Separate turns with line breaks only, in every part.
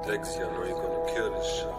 Dexy, I know you're gonna kill this shit.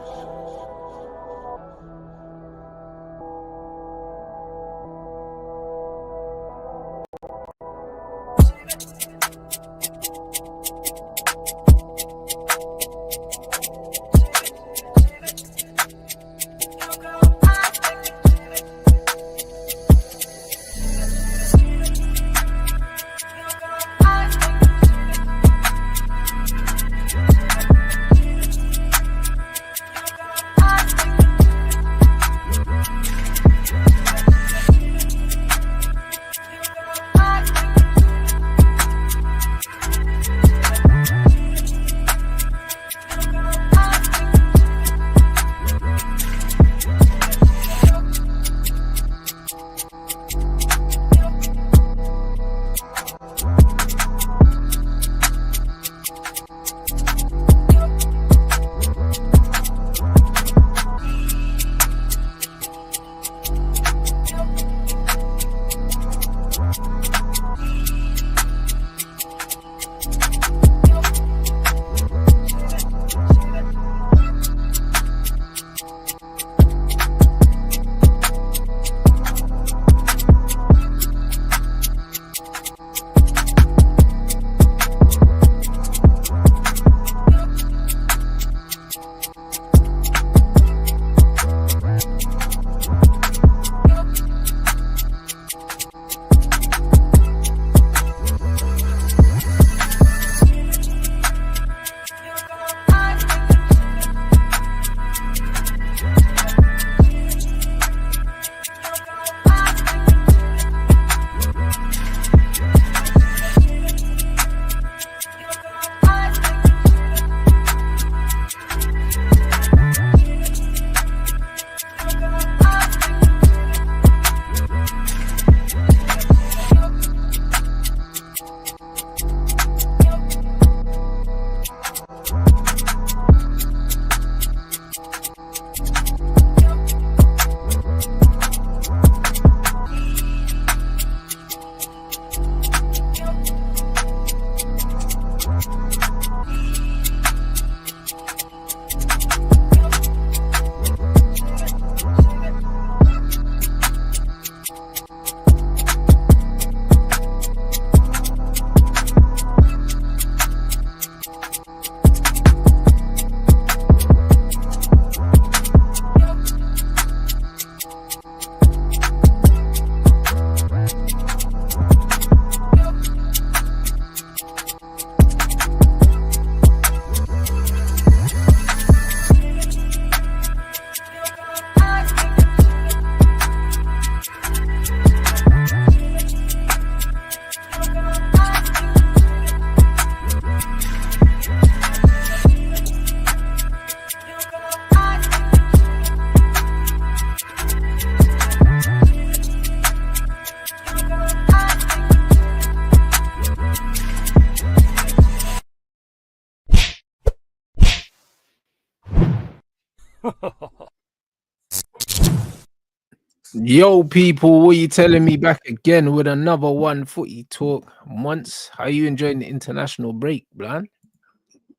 Yo, people, what you telling me back again with another one footy talk? MONTS, how you enjoying the international break, man?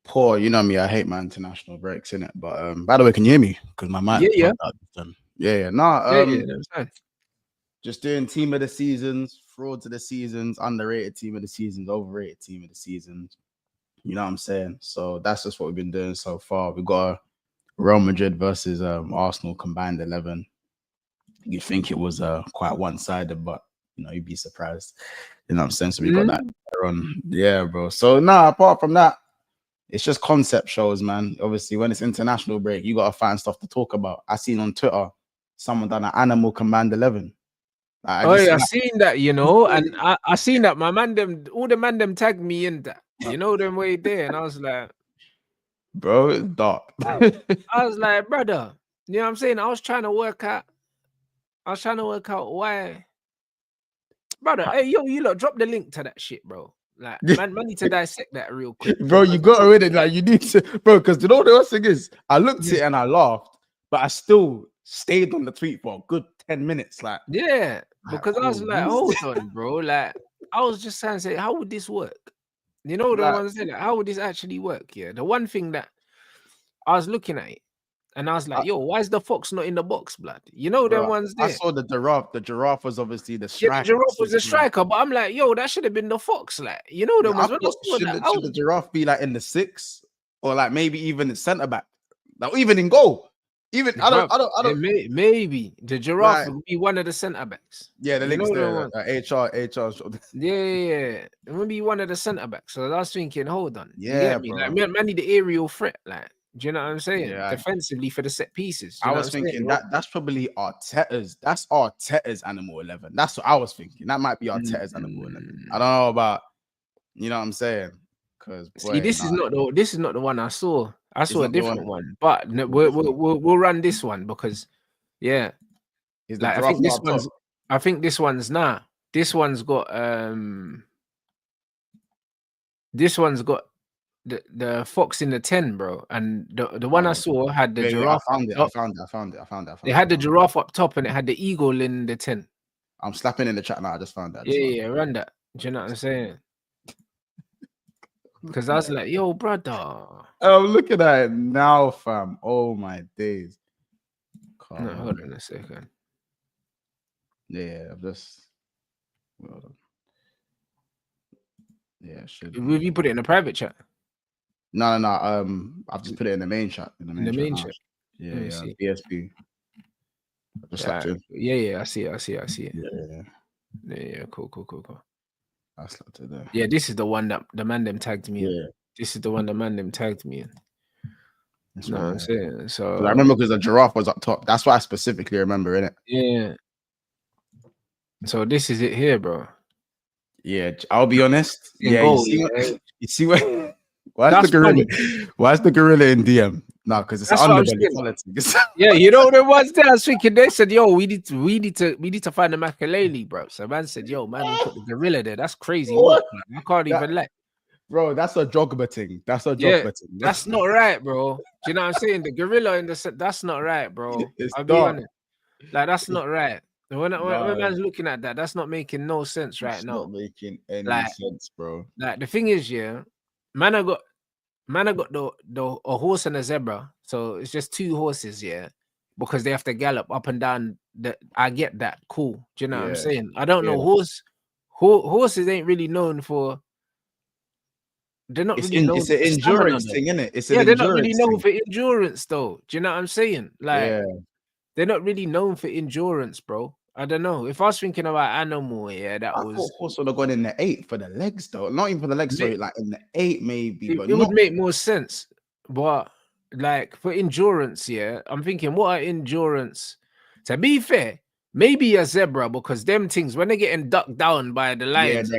Poor, you know me, I hate my international breaks, innit? But by the way, can you hear me? Because my mic
Yeah.
yeah.
That's fine.
Just doing team of the seasons, frauds of the seasons, underrated team of the seasons, overrated team of the seasons. You know what I'm saying? So that's just what we've been doing so far. We've got a Real Madrid versus Arsenal combined 11. You think it was quite one-sided, but you know, you'd be surprised. You know what I'm saying? So we got that on. Yeah, bro. So apart from that, it's just concept shows, man. Obviously, when it's international break, you gotta find stuff to talk about. I seen on Twitter someone done an animal command 11.
I seen that, you know, and I seen that my man them, all the man them tagged me in that, you know, them way there, and I was like,
bro, it's dark.
I was like, brother, you know what I'm saying? I was trying to work out why, brother. Hey, yo, you lot, drop the link to that shit, bro. Like, man need to dissect that real quick,
bro. You got rid of it, like you need to, bro. Because you know the worst thing is, I looked at it and I laughed, but I still stayed on the tweet for a good 10 minutes, like
because I was like, hold on, bro. Like, I was just trying to say, how would this work? You know the
Like,
ones there. Like, how would this actually work? Yeah, the one thing that I was looking at it, and I was like, "Yo, why is the fox not in the box, blood?" You know them
bro,
ones
I
there.
saw the giraffe. The giraffe was obviously the
Yeah, the
striker.
giraffe was a striker, but I'm like, "Yo, that should have been the fox." Like, you know them
I
ones. When I
thought,
saw that,
should the giraffe be like in the 6 or like maybe even the centre back, like even in goal? Even I don't.
Maybe the giraffe
like,
would be one of the centre backs.
yeah, the
You
links
know the
there.
one.
HR.
Yeah. It would be one of the centre backs. So I was thinking, hold on, you
Yeah,
get me?
bro.
Like, man need the aerial threat. Like, do you know what I'm saying?
Yeah.
Defensively for the set pieces. Do
I
you know
was
what I'm
thinking
saying?
that's probably Arteta's. That's Arteta's animal 11. That's what I was thinking. That might be Arteta's animal 11. I don't know about. You know what I'm saying? Because
See, this is not the one I saw. I saw a
not the
different
one.
one, but we'll run this one because yeah,
Is the
like I
giraffe
think this
not up
one's
top?
I think this one's this one's got the fox in the 10, bro, and the one I saw had the giraffe.
I found it.
It had the giraffe up top and it had the eagle in the 10.
I'm slapping in the chat now. I just found that.
Yeah, run that. Do you know what I'm saying? Because I was like, yo, brother.
Oh, look at that now, fam. Oh my days.
No, hold on a second.
Yeah, I've just. Hold on. Yeah, should.
Will you put it in a private chat?
No. I've just put it in the main chat. In the main chat. Yeah, BSP.
Yeah, I see it. Yeah, cool.
I slapped it there.
Yeah, this is the one that the man them tagged me in. This is the one the man them tagged me in. You know what I'm saying? So
I remember because the giraffe was up top. That's what I specifically remember, innit?
Yeah. So this is it here, bro.
Yeah, I'll be honest. Yeah, you see what? Why is the gorilla in DM? No, because it's underbelly politics.
Yeah, you know what it was there? I was thinking they said, yo, we need to find the Makaleli, bro. So man said, yo, man, we put the gorilla there. That's crazy work, man. I can't even let.
Bro, that's a Jogba thing. That's
not right, bro. Do you know what I'm saying? The gorilla in the that's not right, bro. I'll be honest. Like, that's not right. When man's looking at that, that's not making no sense right now.
Not making any sense, bro.
Like, the thing is, yeah, man, I got a horse and a zebra, so it's just 2 horses, yeah, because they have to gallop up and down. I get that, cool. Do you know what I'm saying? I don't know, horses ain't really known for. They're not really known.
It's an endurance thing, isn't it?
They're not really known for endurance, though. Do you know what I'm saying? Like, they're not really known for endurance, bro. I don't know. If I was thinking about animal, I
thought horse would have gone in the 8 for the legs, though. Not even for the legs, sorry, like in the 8 maybe.
It would make more sense. But like for endurance, I'm thinking, what are endurance? To be fair, maybe a zebra, because them things, when they're getting ducked down by the lions,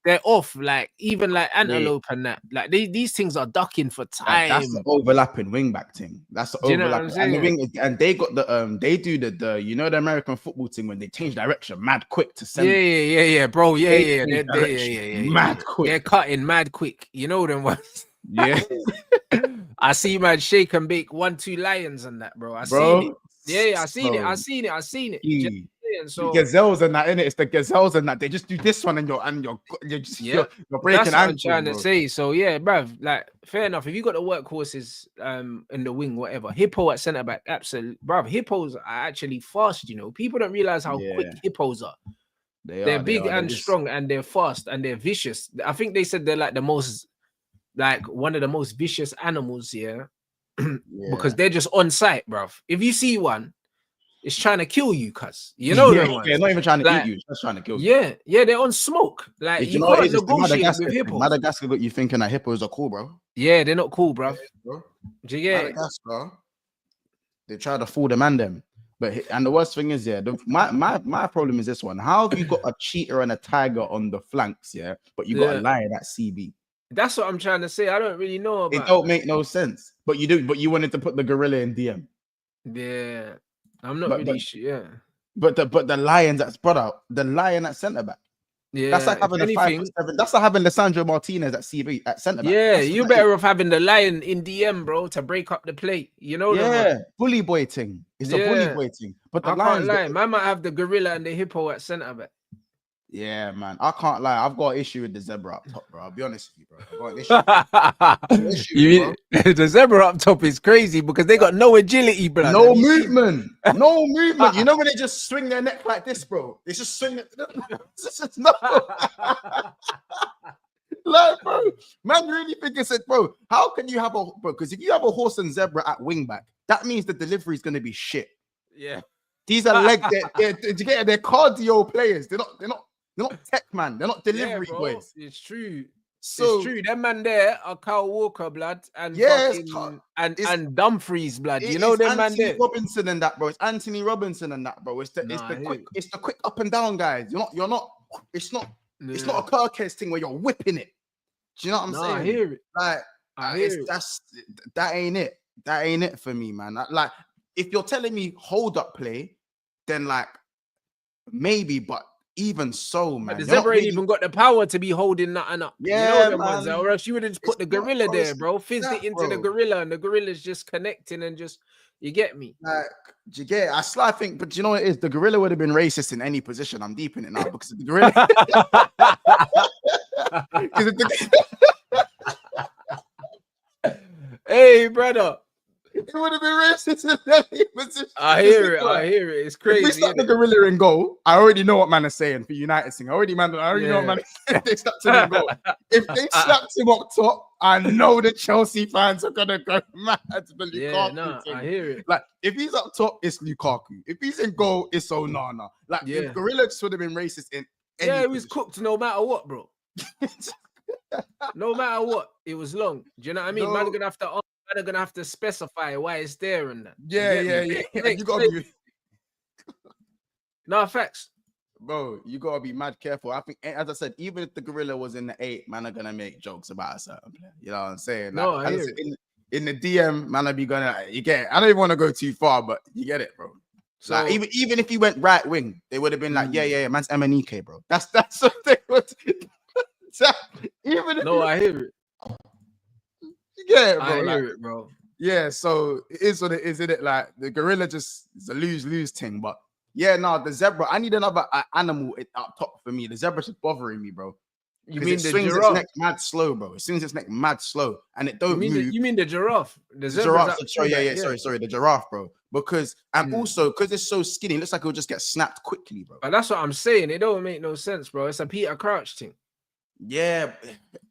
they're off. Like, even like antelope and that. Like, these things are ducking for time.
That's the overlapping wingback thing. That's the overlapping. And they got the they do the you know, the American football thing when they change direction mad quick to send.
Yeah, bro. Yeah.
Mad quick.
They're cutting mad quick. You know them ones.
Yeah.
I see man shake and bake 1-2 lions and that, bro. I seen it. Yeah, I seen it. So
gazelles and that, innit? It's the gazelles and that. They just do this one and you're breaking
that's what I'm trying to say. So yeah, bruv, like, fair enough. If you got the workhorses in the wing, whatever, hippo at centre back, absolutely, bruv. Hippos are actually fast. You know, people don't realize how quick hippos are. They're big and strong, and they're fast and they're vicious. I think they said they're like one of the most vicious animals, because they're just on sight, bruv. If you see one, it's trying to kill you, cuz. You know them ones.
They're not even trying to eat you, it's just trying to kill you.
Yeah, they're on smoke. Like, you can't negotiate with hippos.
Madagascar got you thinking that hippos are cool, bro.
Yeah, they're not cool, bruv. Do you get
Madagascar, they try to fool the man them. And the worst thing is, my problem is this one. How have you got a cheetah and a tiger on the flanks, but you got a lion at CB?
That's what I'm trying to say. I don't really know about
it. Don't make no sense. But you do. But you wanted to put the gorilla in DM.
Yeah, I'm not really sure. Yeah,
but the lions the lion at centre back.
Yeah,
that's like having a 5'7". That's like having Lissandro Martinez at CB at centre back.
Yeah, you're better off having the lion in DM, bro, to break up the play. You know,
bully boy thing. It's a bully boy thing. But the lions,
man might have the gorilla and the hippo at centre back.
Yeah, man. I can't lie. I've got an issue with the zebra up top, bro. I'll be honest with you, bro. I've got an issue.
You mean the zebra up top is crazy because they got no agility, blood.
No movement. No movement. You know when they just swing their neck like this, bro? They just swing it. No. Like, bro, man, really think it's it, bro. How can you have a bro? Because if you have a horse and zebra at wing back, that means the delivery is gonna be shit.
Yeah.
These are they're cardio players. They're not tech, man. They're not delivery boys.
It's true.
So
it's true. Them man there are Kyle Walker, blood, and and Dumfries, blood. You know them man there.
Robinson and that, bro. It's Anthony Robinson and that, bro. It's the quick up and down guys. You're not. It's not a Kirkes thing where you're whipping it. Do you know what I'm saying?
I hear it.
Like that ain't it. That ain't it for me, man. Like if you're telling me hold up play, then like maybe, but even so, man.
But the zebra ain't even got the power to be holding nothing up.
Yeah,
you know ones, or else you would have just put the gorilla there, bro. Fizzed it into the gorilla, and the gorilla's just connecting and just, you get me?
Like, do you get it? I think, but you know what it is? The gorilla would have been racist in any position. I'm deep in it now because the gorilla.
Hey, brother.
It would have been racist in any position.
I hear it. It's crazy. If we
start the gorilla in goal, I already know what man is saying for United thing. I already know what man is saying. If they slapped him in goal. If they slapped him up top, I know the Chelsea fans are gonna go mad for Lukaku.
I hear it.
Like if he's up top, it's Lukaku. If he's in goal, it's Onana. Like if gorilla would have been racist in any
it was cooked no matter what, bro. No matter what, it was long. Do you know what I mean? Man are gonna have to specify why it's there and that.
Yeah. You gotta be
no facts,
bro. You gotta be mad careful. I think, as I said, even if the gorilla was in the 8, man are gonna make jokes about a certain player. You know what I'm saying? Like,
no, I hear
it. In the DM, man, I'd be gonna. You get it. I don't even want to go too far, but you get it, bro. So like, even if he went right wing, they would have been like, yeah, man's MNEK, bro. That's what they would.
I hear it.
Yeah, bro.
I hear it, bro.
Yeah, so it is what it is, isn't it? Like the gorilla just is a lose thing. But yeah, no, the zebra. I need another animal up top for me. The zebra's just bothering me, bro.
You mean the
swings
giraffe?
Its neck mad slow, bro. It swings its neck mad slow, and it don't move.
You mean the giraffe? The
giraffe. Sorry, the giraffe, bro. Because also because it's so skinny, it looks like it'll just get snapped quickly, bro.
But that's what I'm saying. It don't make no sense, bro. It's a Peter Crouch thing.
Yeah,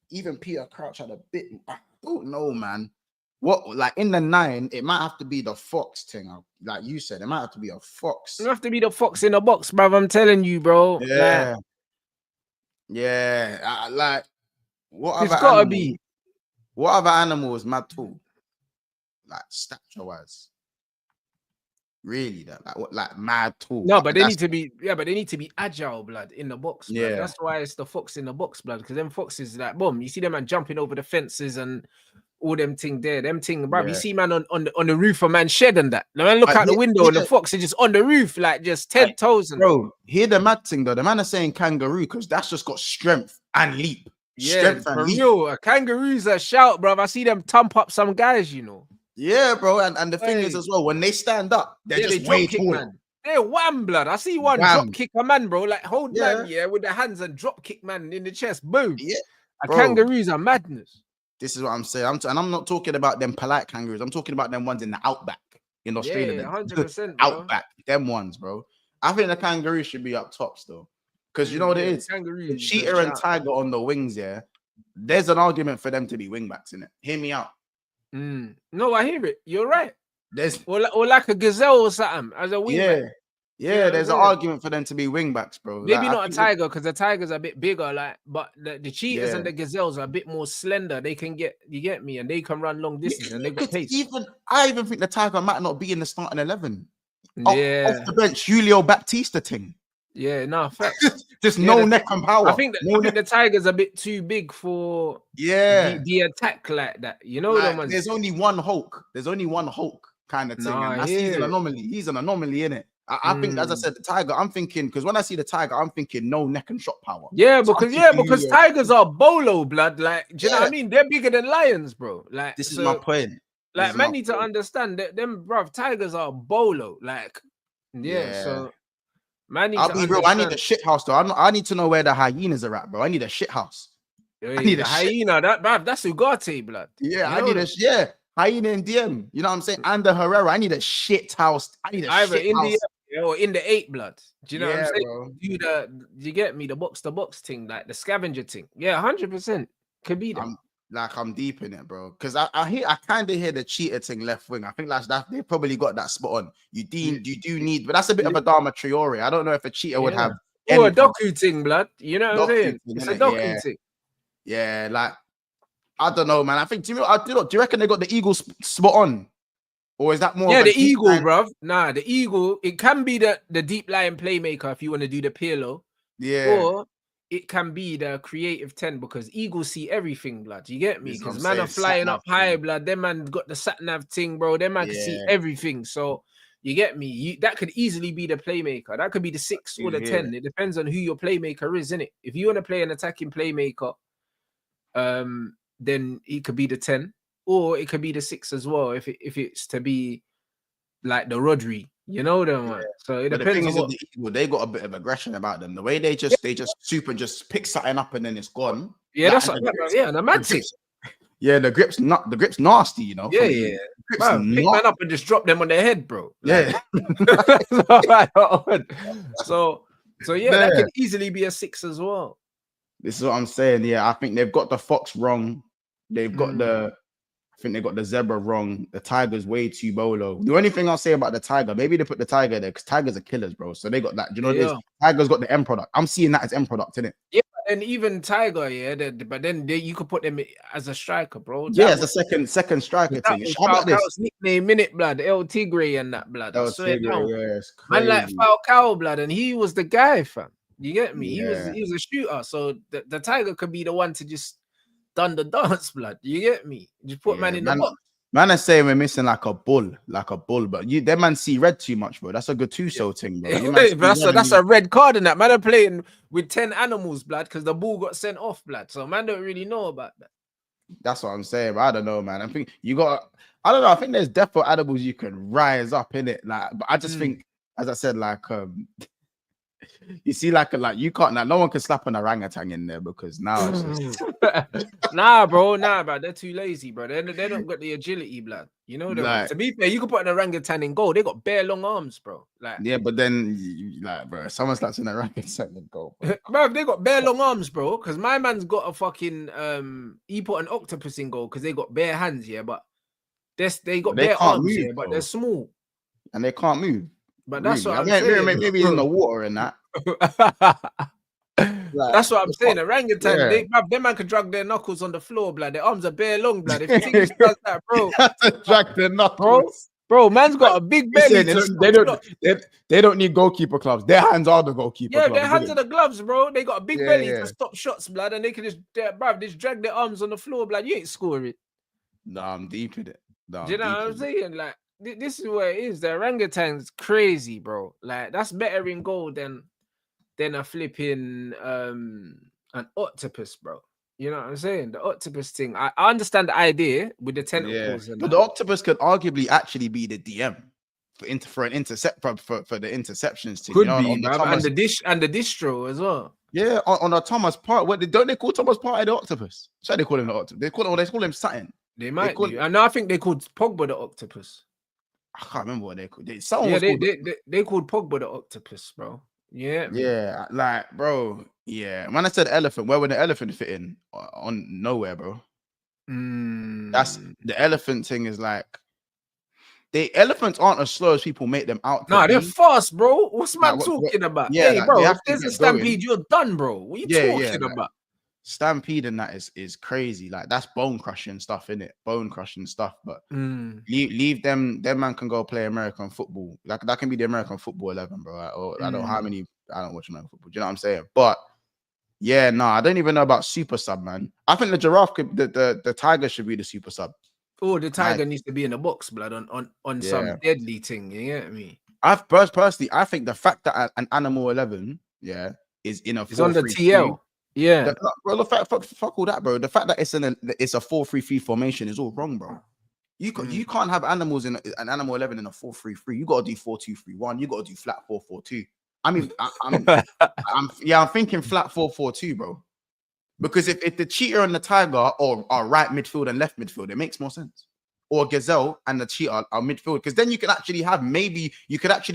even Peter Crouch had a bit. I don't know, man. What, like in the 9, it might have to be the fox thing. Like you said, it might have to be a fox.
It have to be the fox in the box, bro. I'm telling you, bro.
Yeah. Yeah. Like, what
it's gotta be.
What other animals mad tall? Like stature wise. Really, that like mad tall.
No, but they need to be. Yeah, but they need to be agile, blood, in the box. Blood.
Yeah,
that's why it's the fox in the box, blood. Because them foxes, like, boom, you see them man jumping over the fences and all them thing there, bro. You see man on the roof of man's shed and that. The man look out the window and the fox is just on the roof, like just 10 toes.
Bro, hear the mad thing though. The man are saying kangaroo because that's just got strength and leap.
Yeah, for real. A kangaroo's a shout, bro. I see them thump up some guys, you know.
Yeah, bro, and the thing is as well, when they stand up, they're just way taller.
They're wham, blood. I see one drop kick a man, bro. Like hold man, with the hands and drop kick man in the chest. Boom. Yeah, kangaroos are madness. This is what I'm saying. I'm not talking about them polite kangaroos. I'm talking about them ones in the outback in Australia. Yeah, 100%.
Outback, them ones, bro. I think the kangaroo should be up top still, because you know what it is. The cheetah and tiger on the wings. Yeah, there's an argument for them to be wingbacks in it. Hear me out.
No, I hear it. You're right.
There's
or like a gazelle or something as a wingback.
Yeah, there's an argument for them to be wingbacks, bro.
Maybe not a tiger because the tigers are a bit bigger, like, but the cheetahs and the gazelles are a bit more slender. They can you get me, and they can run long distance and they got pace.
I even think the tiger might not be in the starting 11. Off the bench, Julio Baptista thing.
Yeah, no, facts.
Just no neck and power.
I think the tiger's a bit too big for the attack like that. You know, like,
there's only one Hulk. There's only one Hulk kind of thing. And he's an anomaly. He's an anomaly in it. I think, as I said, the tiger. I'm thinking because when I see the tiger, I'm thinking no neck and shot power.
Yeah, because tigers are bolo blood. Like, do you know what I mean? They're bigger than lions, bro. Like,
this is my point.
Like, man need to understand that them, bro. Tigers are bolo. Like, so. Man needs
I'll
to
be real. I need
understand.
a shit house though. I need to know where the hyenas are at, bro. I need a shit house.
Hey,
I need
the
a shit.
hyena, that's Ugarte, blood.
Yeah,
You
I
know
need
them?
hyena in DM. You know what I'm saying? And the Herrera. I need a shit house. I need a
Either
shit
in
house.
the or in the 8 blood. Do you know what I'm
Yeah,
saying?
bro.
You get me? The box to box thing, like the scavenger thing. Yeah, 100% could be that.
I'm deep in it, bro. Because I kind of hear the cheater thing left wing. I think that's that they probably got that spot on. You do need, but that's a bit of a Dharma Triori. I don't know if a cheater would have
or a
anything.
docu thing, blood. You know what I'm saying?
Thing,
It's a docu thing.
Yeah, like I don't know, man. I think do you reckon they got the Eagles spot on? Or is that more of a
the
deep
Eagle,
line?
bruv? Nah, the Eagle, it can be the deep lying playmaker if you want to do the Pirlo.
Yeah.
Or it can be the creative 10 because Eagles see everything, blood. You get me? Because man are flying up high, blood. Them man got the sat nav thing, bro. Them man can see everything. So you get me? That could easily be the playmaker. That could be the 6 or the 10. It depends on who your playmaker is, innit? If you want to play an attacking playmaker, then it could be the 10. Or it could be the 6 as well if it's to be like the Rodri, you know them one. So it depends on what
the Eagle, they got a bit of aggression about them. The way they just pick something up and then it's gone.
Yeah, that's like the mad thing.
Yeah, the grip's nasty, you know.
Yeah. Man, pick man up and just drop them on their head, bro.
Yeah.
so that could easily be a 6 as well.
This is what I'm saying. Yeah, I think they've got the fox wrong. They've got I think they got the zebra wrong. The tiger's way too bolo. The only thing I'll say about the tiger, maybe they put the tiger there because tigers are killers, bro. So they got that. Do you know what it is? Tiger's got the end product. I'm seeing that as end product, innit?
Yeah, and even tiger, but then you could put them as a striker, bro.
Yeah, as a second striker thing.
How about this nickname, minute blood, El Tigre and that blood.
El Tigre, it's crazy.
Man, like Falcao blood, and he was the guy, fam. You get me?
Yeah.
He was a shooter. So the tiger could be the one to just done the dance, blood. You get me? Just put man in the box.
Man is saying we're missing like a bull, but them man see red too much, bro. That's a good two-so thing, bro.
That's a red card in that. Man are playing with 10 animals, blood, because the ball got sent off, blood. So man don't really know about that.
That's what I'm saying, but I don't know, man. I think I don't know. I think there's definitely animals you can rise up in it, like. But I just think, as I said, like you see, like you can't. Like, no one can slap an orangutan in there because now it's just...
nah, bro. They're too lazy, bro. They don't got the agility, blood. You know, like, to be fair, you could put an orangutan in goal. They got bare long arms, bro. Like,
yeah, but then bro, someone slaps an orangutan in goal,
bro. They got bare long arms, bro. Because my man's got a fucking he put an octopus in goal because they got bare hands, but they got bare arms, but they're small
and they can't move.
But that's what I'm saying.
Maybe in the water and that.
That's what I'm saying. Orangutan, them man could drag their knuckles on the floor, blood. Their arms are bare long, blood. If you think he does that, bro,
drag their knuckles,
bro. Man's got a big belly.
They don't need goalkeeper gloves. Their hands are the goalkeeper.
Yeah, their hands are the gloves, bro. They got a big belly to stop shots, blood, and they can just drag their arms on the floor, blood. You ain't scoring.
No, I'm deep in it.
Do you know what I'm saying? Like, this is where it is. The orangutan's crazy, bro. Like, that's better in goal than a flipping an octopus, bro. You know what I'm saying? The octopus thing. I understand the idea with the tentacles.
But the octopus could arguably actually be the DM for an intercept for the interceptions thing.
Could be, and the distro as well.
Yeah, on a Thomas Partey. Don't they call Thomas Partey the octopus? So they call him the octopus. They call him something.
They might do. And I think they called Pogba the octopus.
I can't remember what they called. They
called Pogba the octopus, bro. Yeah.
Yeah, like, bro. Yeah. When I said elephant, where would the elephant fit in? On nowhere, bro. That's the elephant thing is like the elephants aren't as slow as people make them out.
Nah, they're fast, bro. What's man talking about?
Yeah,
hey, bro, if there's a stampede, you're done, bro. What are you talking about?
Stampede and that is crazy. Like, that's bone crushing stuff, innit? Bone crushing stuff. But leave them. Them man can go play American football. Like, that can be the American football 11, bro. I don't know how many. I don't watch American football. Do you know what I'm saying? But yeah, I don't even know about super sub, man. I think the giraffe the tiger should be the super sub.
Oh, the tiger needs to be in the box, blood, on some deadly thing. You get me?
Personally, I think the fact that an animal 11, is in a 4-3-3.
It's on the TL. Yeah,
fuck all that, bro. The fact that it's a 4-3-3 formation is all wrong, bro. You can't have animals in an animal 11 in a 4-3-3. You gotta do 4-2-3-1. You gotta do flat 4-4-2. I mean, I'm thinking flat 4-4-2, bro. Because if the cheetah and the tiger are right midfield and left midfield, it makes more sense. Or gazelle and the cheetah are midfield, because then you can actually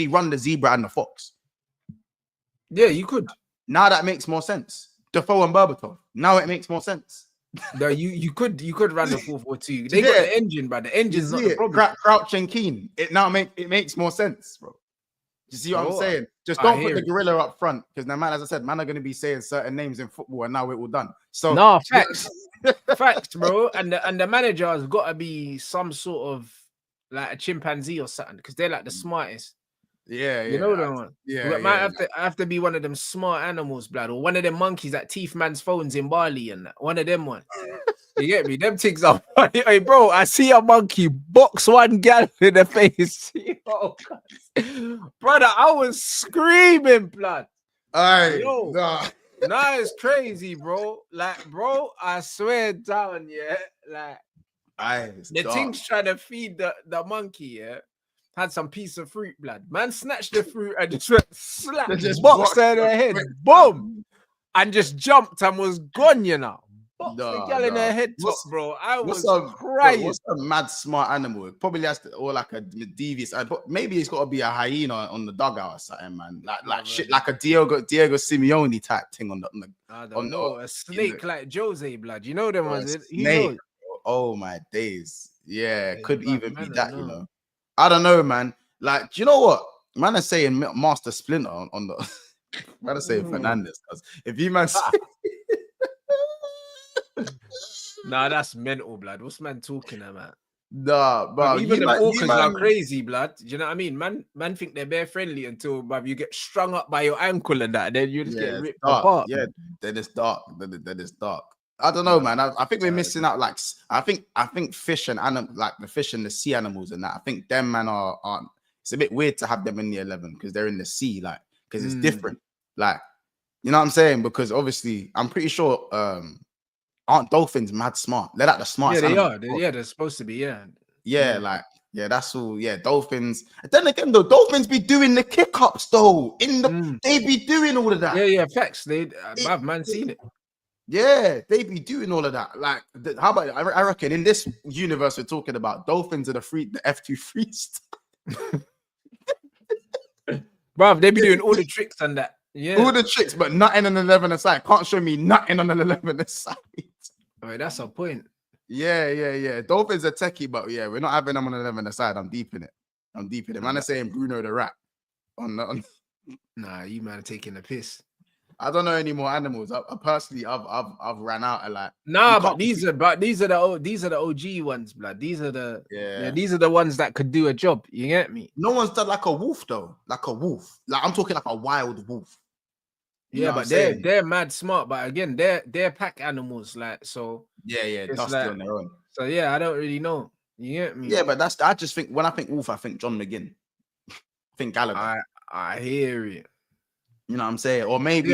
run the zebra and the fox.
Yeah, you could.
Now that makes more sense. Defoe and Berbatov. Now it makes more sense.
No, you could run the 4-4-2. They got the engine, but the engine's not the problem.
Crouch and Keane. It makes more sense, bro. You see what I'm saying? Just don't put the gorilla up front, because now, man, as I said, man are going to be saying certain names in football, and now we're all done. So
no, facts, facts, bro. And the manager has got to be some sort of like a chimpanzee or something, because they're like the smartest.
Yeah,
you know that one.
Yeah,
man, I have to be one of them smart animals, blood, or one of them monkeys that teeth man's phones in Bali, and that. One of them ones. You get me? Them things are funny. Hey, bro, I see a monkey box one gal in the face. Yo, brother, I was screaming, blood.
Yo,
nah, it's crazy, bro. Like, bro, I swear down, yeah. Like, the thing's trying to feed the monkey, yeah. Had some piece of fruit, blood. Man snatched the fruit and just went slap, boxed her in her head, boom, and just jumped and was gone, you know. The girl in her head top, bro. I was crying.
What's a mad smart animal? It probably has to, or like a devious. Maybe it's got to be a hyena on the dugout or something, man. Like shit, like a Diego Simeone type thing on the.
I don't know, a snake like Jose, blood. You know them ones.
Snake. Oh my days. Yeah, could even be that. You know, I don't know, man. Like, do you know what? Man is saying Master Splinter on the. Man is saying Fernandez, because if you man.
Nah, that's mental, blood. What's man talking about?
Nah, but
even the orcas are crazy, blood. Do you know what I mean? Man think they're bare friendly until you get strung up by your ankle and that, and then you just get ripped apart.
Yeah, then it's dark. Then it's dark. I don't know, man. I think we're missing out. Like, I think fish and like the fish and the sea animals and that. I think them man aren't. It's a bit weird to have them in the 11 because they're in the sea, like, because it's different. Like, you know what I'm saying? Because obviously, I'm pretty sure. Aren't dolphins mad smart? They're like the smartest.
Yeah, they are. They're supposed to be.
Yeah, that's all. Yeah, dolphins. And then again, though, dolphins be doing the kick ups though. They be doing all of that.
Yeah, facts. I've man seen it.
Yeah, they be doing all of that. Like, how about I reckon in this universe we're talking about, dolphins are the F2 freest.
Bruv, they be doing all the tricks and that. Yeah,
all the tricks, but nothing on 11 aside. Can't show me nothing on 11 aside.
Right, that's a point.
Yeah. Dolphins are techie, but yeah, we're not having them on 11 aside. I'm deep in it. Man, are saying Bruno the rat.
Nah, you man are taking the piss.
I don't know any more animals. I've ran out of like.
Nah, but these are the OG ones, blood. These are the ones that could do a job. You get me?
No one's done like a wolf though. Like a wolf. Like I'm talking like a wild wolf.
Yeah, but they're mad smart. But again, they're pack animals, like so.
Yeah, dusty like, on their own.
So yeah, I don't really know. You get me?
Yeah, but I just think when I think wolf, I think John McGinn. I think Gallagher.
I hear it.
You know what I'm saying? Or maybe,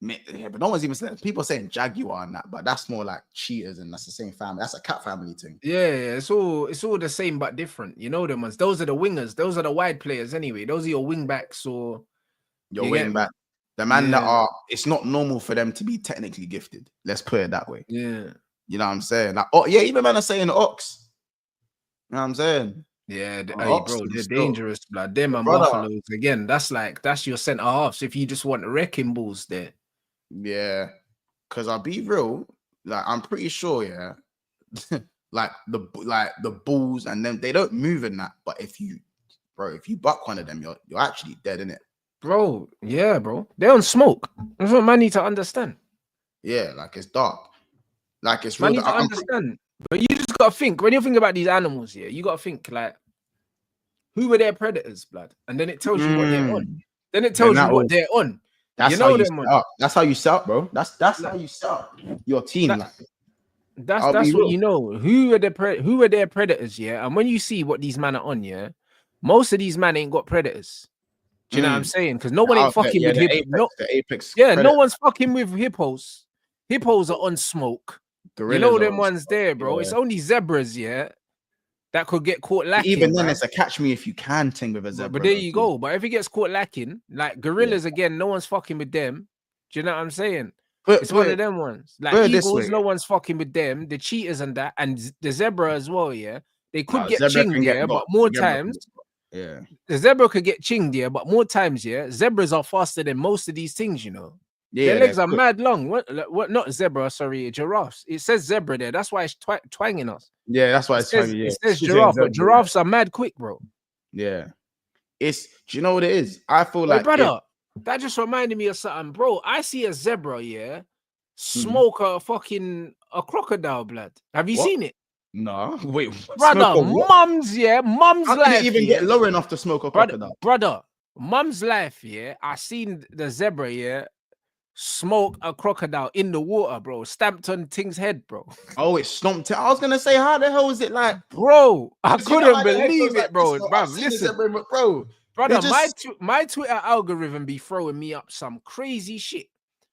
yeah, but no one's even saying. People are saying jaguar and that, but that's more like cheetahs, and that's the same family. That's a cat family thing.
Yeah, it's all the same but different. You know them ones. Those are the wingers. Those are the wide players anyway. Those are your wing backs or
your wing back. The man that are. It's not normal for them to be technically gifted. Let's put it that way.
Yeah.
You know what I'm saying? Like, oh yeah, even man are saying ox. You know what I'm saying?
Yeah, bro, they're dangerous, blood. Them and buffaloes again. That's your centre halves. If you just want wrecking balls there.
Yeah, because I'll be real. Like I'm pretty sure, yeah. like the bulls and them, they don't move in that. But if you buck one of them, you're actually dead, innit?
Bro, yeah, bro. They're on smoke. That's what man need to understand.
Yeah, like it's dark. Like it's
man
real.
Need to understand. But you just gotta think when you think about these animals here, you gotta think like who were their predators, blood? And then it tells you what they're on. Then it tells you what they're on.
That's how you set up. That's how you set up, bro. That's how you set up your team.
That's what you know. Who are their predators, yeah? And when you see what these men are on, yeah, most of these men ain't got predators. Do you know what I'm saying? Because no one ain't fucking with hippos. The apex. Yeah, no one's fucking with hippos. Hippos are on smoke. Gorillas, you know them ones there, bro. Yeah. It's only zebras, yeah, that could get caught lacking.
Even then,
bruv.
it's a catch me if you can thing with a zebra.
But there
though,
you
too.
go. But if he gets caught lacking, like gorillas again, no one's fucking with them. Do you know what I'm saying? It's one of them ones. Like eagles, no one's fucking with them. The cheetahs and that, and the zebra as well. Yeah, they could get chinged, yeah, but more times,
yeah,
the zebra could get chinged, yeah, but more times, yeah, zebras are faster than most of these things, you know.
Yeah,
their legs are mad long. What? Not zebra, sorry, giraffes. It says zebra there. That's why it's twanging us.
Yeah, that's why it's
twanging.
Yeah.
It says giraffe, but giraffes are mad quick, bro.
Yeah, do you know what it is? I feel
Wait,
like
brother. That just reminded me of something, bro. I see a zebra, yeah, smoke a crocodile, blood. Have you seen it?
No, wait,
brother. Mum's life.
Even get low enough to smoke a crocodile,
brother. Mum's life, yeah. I seen the zebra, yeah, smoke a crocodile in the water, bro. Stamped on Ting's head, bro.
Oh, it stomped it. I was gonna say, how the hell is it like,
bro? I couldn't believe it, bro. Listen,
bro.
Brother, my Twitter algorithm be throwing me up some crazy shit.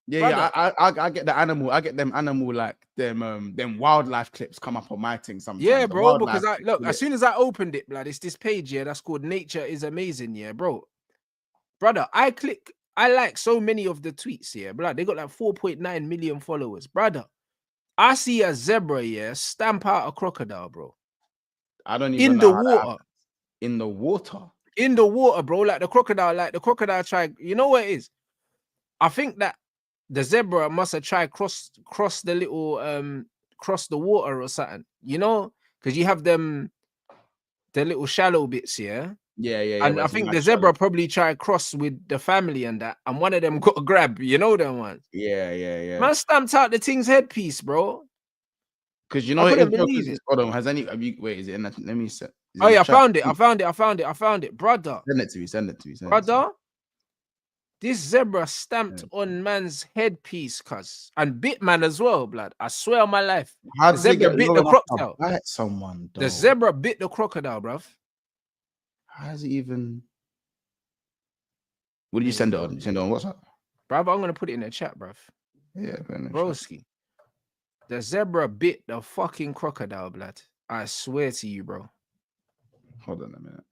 Yeah, I get the animal. I get them animal like them wildlife clips come up on my thing sometimes.
Yeah, bro. Because as soon as I opened it, blood, it's this page, yeah, that's called Nature is Amazing, yeah, bro. Brother, I like so many of the tweets, yeah, blood. They got like 4.9 million followers, brother. I see a zebra, yeah, stamp out a crocodile, bro.
I don't even know in the water.
In the water, bro. Like the crocodile tried. You know what it is? I think that the zebra must have tried cross the little cross the water or something. You know, because you have the little shallow bits, yeah.
Yeah.
And I think the zebra probably tried cross with the family and that, and one of them got a grab. You know them ones.
Yeah.
Man stamped out the thing's headpiece, bro.
Because you know, I couldn't believe it. Hold on, wait, is it in that? Let me set.
Oh yeah, I found it, brother.
Send it to me,
brother. This zebra stamped on man's headpiece, cuz, and bit man as well, blood. I swear on my life.
How
the zebra bit the crocodile.
Bite someone,
the zebra bit the crocodile, bruv.
How does it even? What did you send it on? You send it on WhatsApp?
Bruv, I'm gonna put it in the chat, bruv.
Yeah,
broski. The zebra bit the fucking crocodile, blood. I swear to you, bro.
Hold on a minute.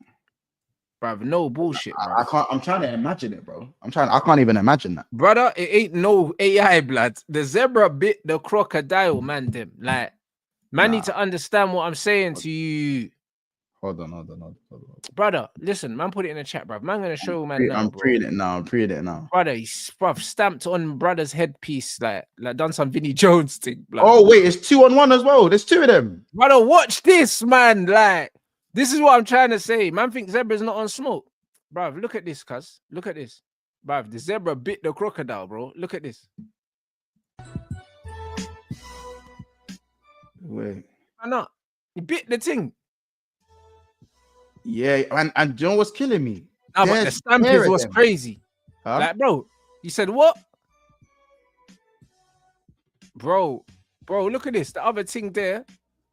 Bruv, no bullshit, bro.
I can't. I'm trying to imagine it, bro. I can't even imagine that,
brother. It ain't no AI, blood. The zebra bit the crocodile, man. Them like, man, need to understand what I'm saying to you.
Hold on,
brother. Listen, man, put it in the chat, bruv. Man, gonna show man.
I'm reading it now.
Brother, he's stamped on brother's headpiece, like done some Vinnie Jones thing. Blood.
Oh wait, it's 2-on-1 as well. There's 2 of them.
Brother, watch this, man. Like. This is what I'm trying to say. Man thinks zebra's not on smoke. Bruv, look at this, cuz. Look at this. Bruv, the zebra bit the crocodile, bro. Look at this.
Wait.
Why not? He bit the thing.
Yeah, and John was killing me.
No, but the stampers was crazy.
Huh?
Like, bro, you said what? Bro, look at this. The other thing there.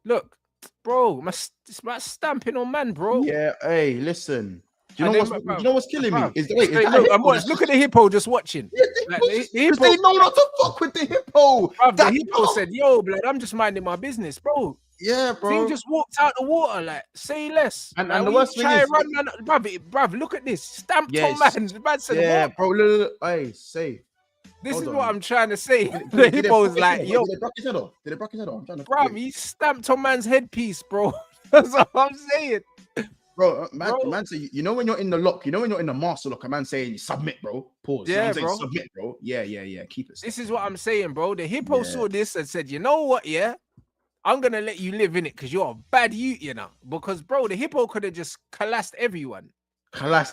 Look. Bro, it's my stamping on man, bro.
Yeah, hey, listen. Do you know what's killing me?
Look at the hippo just watching.
Yeah, the hippo, they know not to fuck with the hippo.
Bruv, the hippo said, yo, blood, I'm just minding my business, bro.
Yeah, bro.
Thing just walked out the water, like, say less.
And the worst thing is,
bruv, look at this. Stamped on man. The man said,
yeah,
what?
bro, look, hey, say.
This is what I'm trying to say. The hippo's like, yo.
Did they break his head off?
Bruv, he stamped on man's headpiece, bro. That's what I'm saying.
Bro, man say, you know when you're in the lock, you know when you're in the master lock, a man saying submit, bro. Pause.
Yeah,
bro. Submit, bro. Yeah. Keep it.
This is what I'm saying, bro. The hippo saw this and said, you know what, yeah? I'm gonna let you live in it because you're a bad youth, you know. Because bro, the hippo could have just collapsed everyone.
Bro,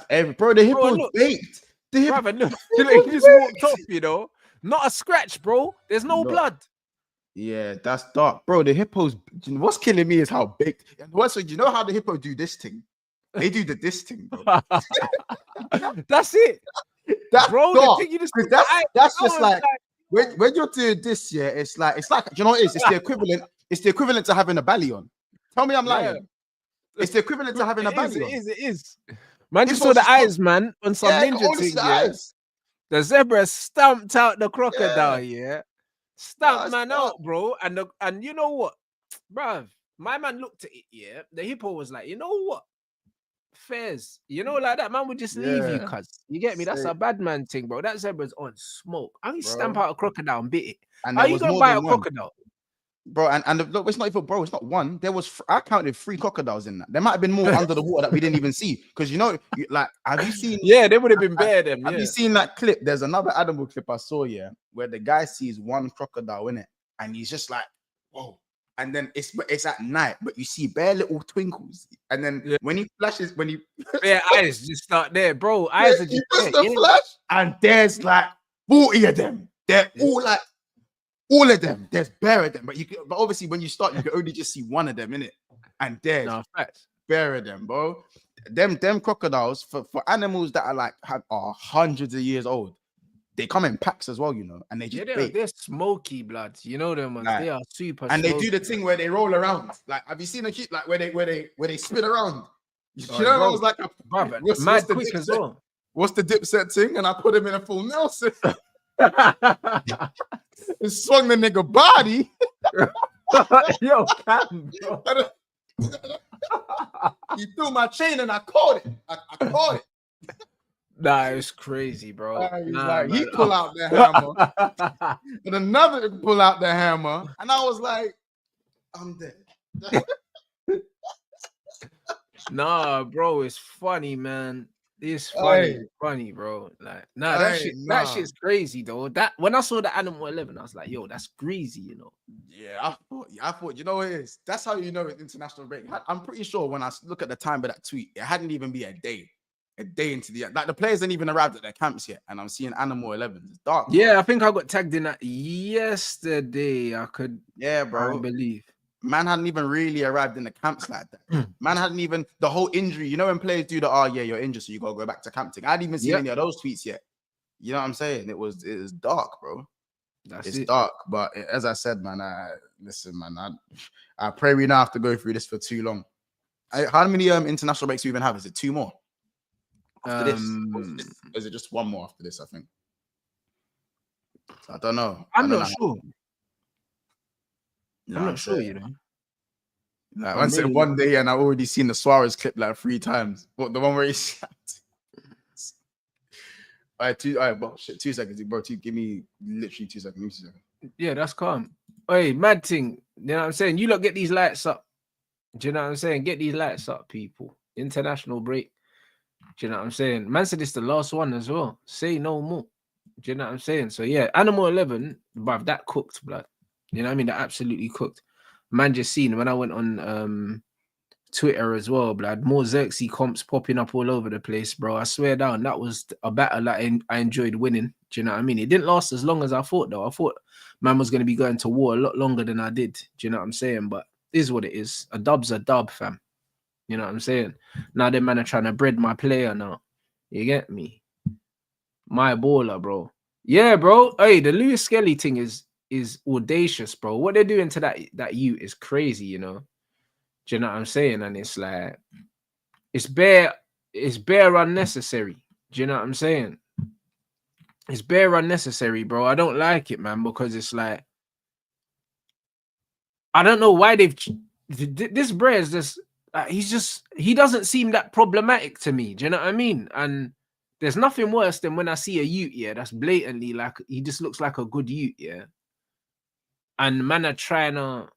the hippo baked.
Brother, look, he just walked off, you know. Not a scratch, bro. There's no blood.
Yeah, that's dark, bro. The hippos. What's killing me is how big. So you know how the hippo do this thing? They do this thing, bro.
That's it.
That's
bro.
dark.
The thing you just
that's just like when you're doing this. Yeah, it's like you know what it is. It's the equivalent. It's the equivalent to having a belly on. Tell me I'm lying. Yeah. It's the equivalent to having a belly on.
It is. Man, just saw the eyes, man, on some ninja thing. Yeah. The zebra stamped out the crocodile, yeah. Stamped man out, bro. And you know what, bruv? My man looked at it, yeah. The hippo was like, you know what? Fairs, you know, like that man would just leave you,
Yeah.
cuz. You get me? That's
Say,
a bad man thing, bro. That zebra's on smoke. How you stamp
bro.
out a crocodile and bit it?
And
How
there
you
was
gonna
more
buy
than
a
one.
crocodile?
Bro, and look, it's not even, bro, it's not one. There was, I counted 3 crocodiles in that. There might have been more under the water that we didn't even see. Because like, have you seen?
Yeah, they would have been bare them.
Have
Yeah,
you seen that clip? There's another animal clip I saw, yeah, where the guy sees one crocodile in it, and he's just like, whoa. And then it's at night, but you see bare little twinkles. And then when he flashes,
bare eyes just start there, bro. Eyes are
he
just
puts
there.
the
Yeah.
flash, and there's like 40 of them. They're all like, all of them. There's bare of them, but obviously when you start, you can only just see one of them in it, and there's
facts.
bare of them, bro. Them crocodiles for animals that are like are hundreds of years old. They come in packs as well, you know, and they just
they're smoky bloods. You know them ones.
like,
they are super.
and
smoky.
they do the thing where they roll around. Like, have you seen a kid like where they spin around? You know,
bro,
I was like,
brother,
what's
mad
the
quick as
Dipset?
well.
What's the Dipset thing? And I put him in a full Nelson. It swung the nigga body.
Yo, Cam, bro.
He threw my chain and I caught it. I caught it.
Nah, it's crazy, bro.
He pull out the hammer, and another pull out the hammer, and I was like, I'm dead.
Nah, bro, it's funny, man. It's funny, bro. Like, that shit's crazy though. That when I saw the Animal 11, I was like, yo, that's crazy, you know.
Yeah, I thought, you know what it is? That's how you know it's international break. I'm pretty sure when I look at the time of that tweet, it hadn't even been a day into the players didn't even arrived at their camps yet, and I'm seeing Animal 11. It's dark.
Yeah, bro. I think I got tagged in that yesterday.
Bro.
I believe.
Man hadn't even really arrived in the camps like that. Man hadn't even the whole injury. You know when players do you're injured, so you gotta go back to camp thing. I hadn't even seen any of those tweets yet. You know what I'm saying? It was dark, bro. It's dark. But as I said, man, listen, man, I pray we don't have to go through this for too long. How many international breaks do we even have? Is it 2 more after this? Or is it just 1 more after this? I think. I don't know.
I'm not sure.
You know
I'm not sure, you know.
Like, I said one day, and I've already seen the Suarez clip like 3 times. What, the one where he shot? All right, bro, 2 seconds, bro. Give me literally 2 seconds.
Yeah, that's calm. Hey, mad thing. You know what I'm saying? You lot get these lights up. Do you know what I'm saying? Get these lights up, people. International break. Do you know what I'm saying? Man said it's the last one as well. Say no more. Do you know what I'm saying? So yeah, Animal 11, bruv, that cooked, blood. You know what I mean? That absolutely cooked. Man, just seen when I went on Twitter as well, blood. More Xerxes comps popping up all over the place, bro. I swear down, that was a battle that I enjoyed winning. Do you know what I mean? It didn't last as long as I thought, though. I thought man was going to be going to war a lot longer than I did. Do you know what I'm saying? But it is what it is. A dub's a dub, fam. You know what I'm saying? Now them man are trying to bread my player now. You get me? My baller, bro. Yeah, bro. Hey, the Lewis-Skelly thing is audacious, bro. What they're doing to that youth is crazy, you know. Do you know what I'm saying? And it's like it's bare unnecessary. Do you know what I'm saying? It's bare unnecessary, bro. I don't like it, man, because it's like I don't know why this bro is just he doesn't seem that problematic to me. Do you know what I mean? And there's nothing worse than when I see a youth, yeah, that's blatantly like he just looks like a good youth, yeah. And man are trying to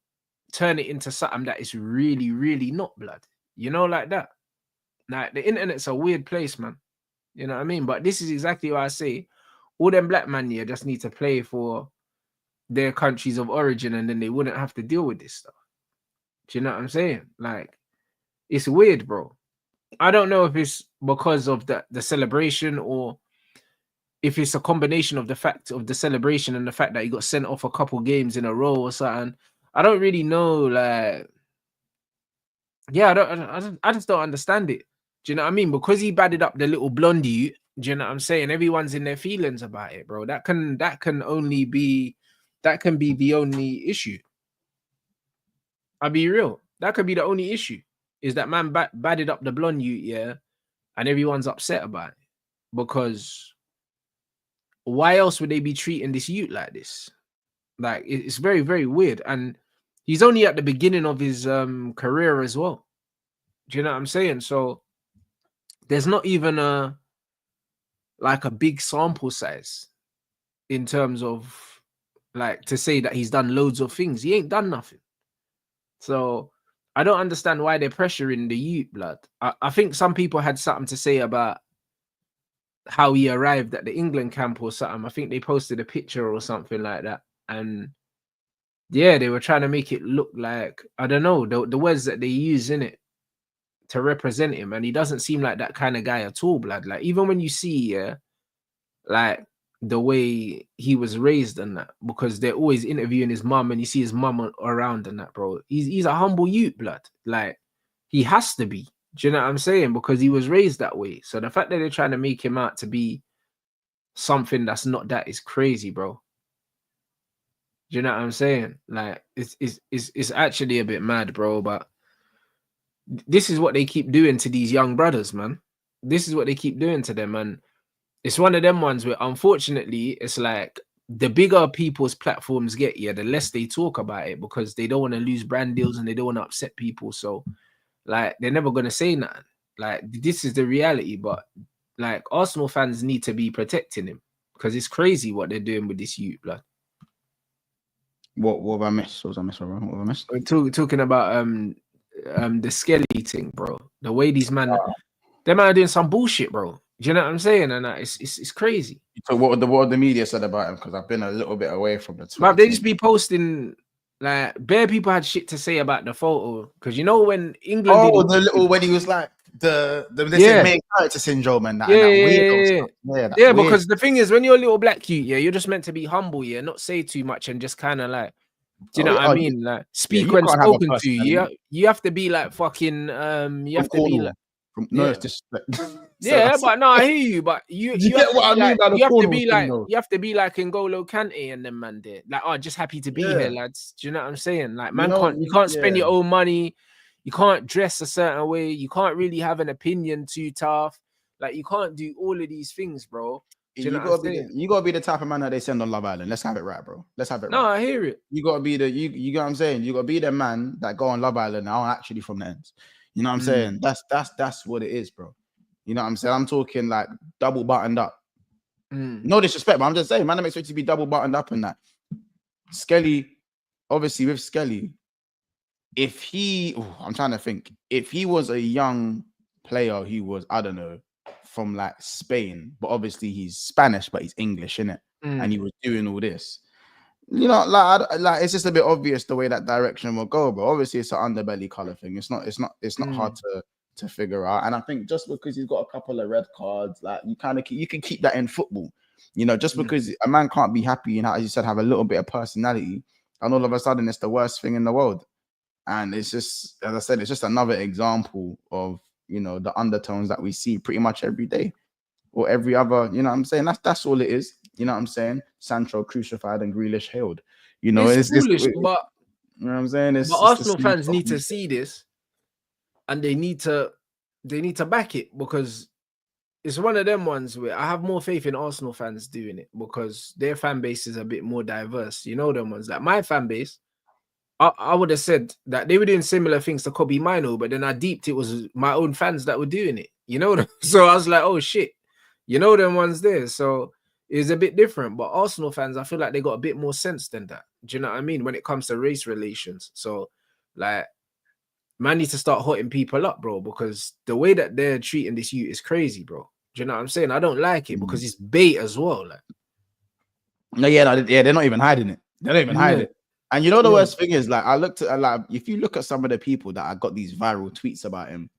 turn it into something that is really, really not, blood. You know, like that. Like the internet's a weird place, man. You know what I mean? But this is exactly what I say. All them black men here just need to play for their countries of origin, and then they wouldn't have to deal with this stuff. Do you know what I'm saying? Like, it's weird, bro. I don't know if it's because of the celebration or if it's a combination of the fact of the celebration and the fact that he got sent off a couple games in a row or something. I don't really know. Like, yeah, I just don't understand it. Do you know what I mean? Because he badded up the little blondie. Do you know what I'm saying? Everyone's in their feelings about it, bro. That can be the only issue. I'll be real. That could be the only issue. Is that man badded up the blonde youth, yeah, and everyone's upset about it. Because why else would they be treating this youth like this? Like, it's very, very weird. And he's only at the beginning of his career as well. Do you know what I'm saying? So there's not even a big sample size in terms of like to say that he's done loads of things. He ain't done nothing. So I don't understand why they're pressuring the youth, blood. I think some people had something to say about how he arrived at the England camp or something. I think they posted a picture or something like that. And yeah, they were trying to make it look like, I don't know, the words that they use in it to represent him. And he doesn't seem like that kind of guy at all, blood. Like, even when you see, like the way he was raised and that, because they're always interviewing his mum and you see his mum around and that, bro. He's a humble youth, blood. Like, he has to be. Do you know what I'm saying? Because he was raised that way. So the fact that they're trying to make him out to be something that's not that is crazy, bro. Do you know what I'm saying? Like, it's actually a bit mad, bro. But this is what they keep doing to these young brothers, man. This is what they keep doing to them, and it's one of them ones where, unfortunately, it's like the bigger people's platforms get, the less they talk about it because they don't want to lose brand deals and they don't want to upset people. So, like, they're never gonna say nothing. Like, this is the reality. But like, Arsenal fans need to be protecting him because it's crazy what they're doing with this youth, blood.
What have I missed? What have I missed?
We're talking about the Skelly thing, bro. The way these man, them are doing some bullshit, bro. Do you know what I'm saying? And it's crazy.
So what the media said about him? Because I've been a little bit away from the Twitter.
But they just be posting like bare people had shit to say about the photo. Because you know when England
when he was like the main character syndrome and that.
Yeah, because the thing is, when you're a little black cute, you're just meant to be humble, not say too much and just kind of like, do you know what I mean? Like, speak when spoken to. You have to be like fucking you have to be like
it's just
but no, I hear you. But you
get what I mean by the
you have to be
thing,
like
though.
you have to be like N'Golo Kante and them man there. Like, just happy to be here, lads. Do you know what I'm saying? Like, man, you can't spend your own money. You can't dress a certain way. You can't really have an opinion too tough. Like, you can't do all of these things, bro.
You gotta be the type of man that they send on Love Island. Let's have it right, bro. Let's have it right.
No, I hear it.
You gotta be you know what I'm saying? You gotta be the man that go on Love Island now actually from the ends. You know what I'm saying? That's what it is, bro. You know what I'm saying? I'm talking like double buttoned up. No disrespect, but I'm just saying, man, I'm expected to be double buttoned up in that. Skelly, obviously with Skelly, I'm trying to think, if he was a young player, he was, I don't know, from like Spain, but obviously he's Spanish, but he's English, innit? And he was doing all this. You know, like it's just a bit obvious the way that direction will go, but obviously it's an underbelly color thing. It's not hard to figure out. And I think just because he's got a couple of red cards, like you can keep that in football. You know, just because a man can't be happy and, as you said, have a little bit of personality, and all of a sudden it's the worst thing in the world. And it's just, as I said, it's just another example of, you know, the undertones that we see pretty much every day or every other, you know what I'm saying? That's all it is. You know what I'm saying? Sancho crucified and Grealish hailed. You know, it's
foolish, but
you know what I'm saying?
But Arsenal fans need to see this, and they need to back it, because it's one of them ones where I have more faith in Arsenal fans doing it because their fan base is a bit more diverse. You know, them ones like my fan base. I would have said that they were doing similar things to Kobe Mino, but then I deeped it was my own fans that were doing it. You know, so I was like, oh shit, you know, them ones there. So it's a bit different. But Arsenal fans, I feel like they got a bit more sense than that. Do you know what I mean? When it comes to race relations. So, like, man needs to start hotting people up, bro, because the way that they're treating this youth is crazy, bro. Do you know what I'm saying? I don't like it because it's bait as well. Like,
they're not even hiding it. They don't even hide it. And you know the worst thing is, like, I looked at, like, if you look at some of the people that I got these viral tweets about him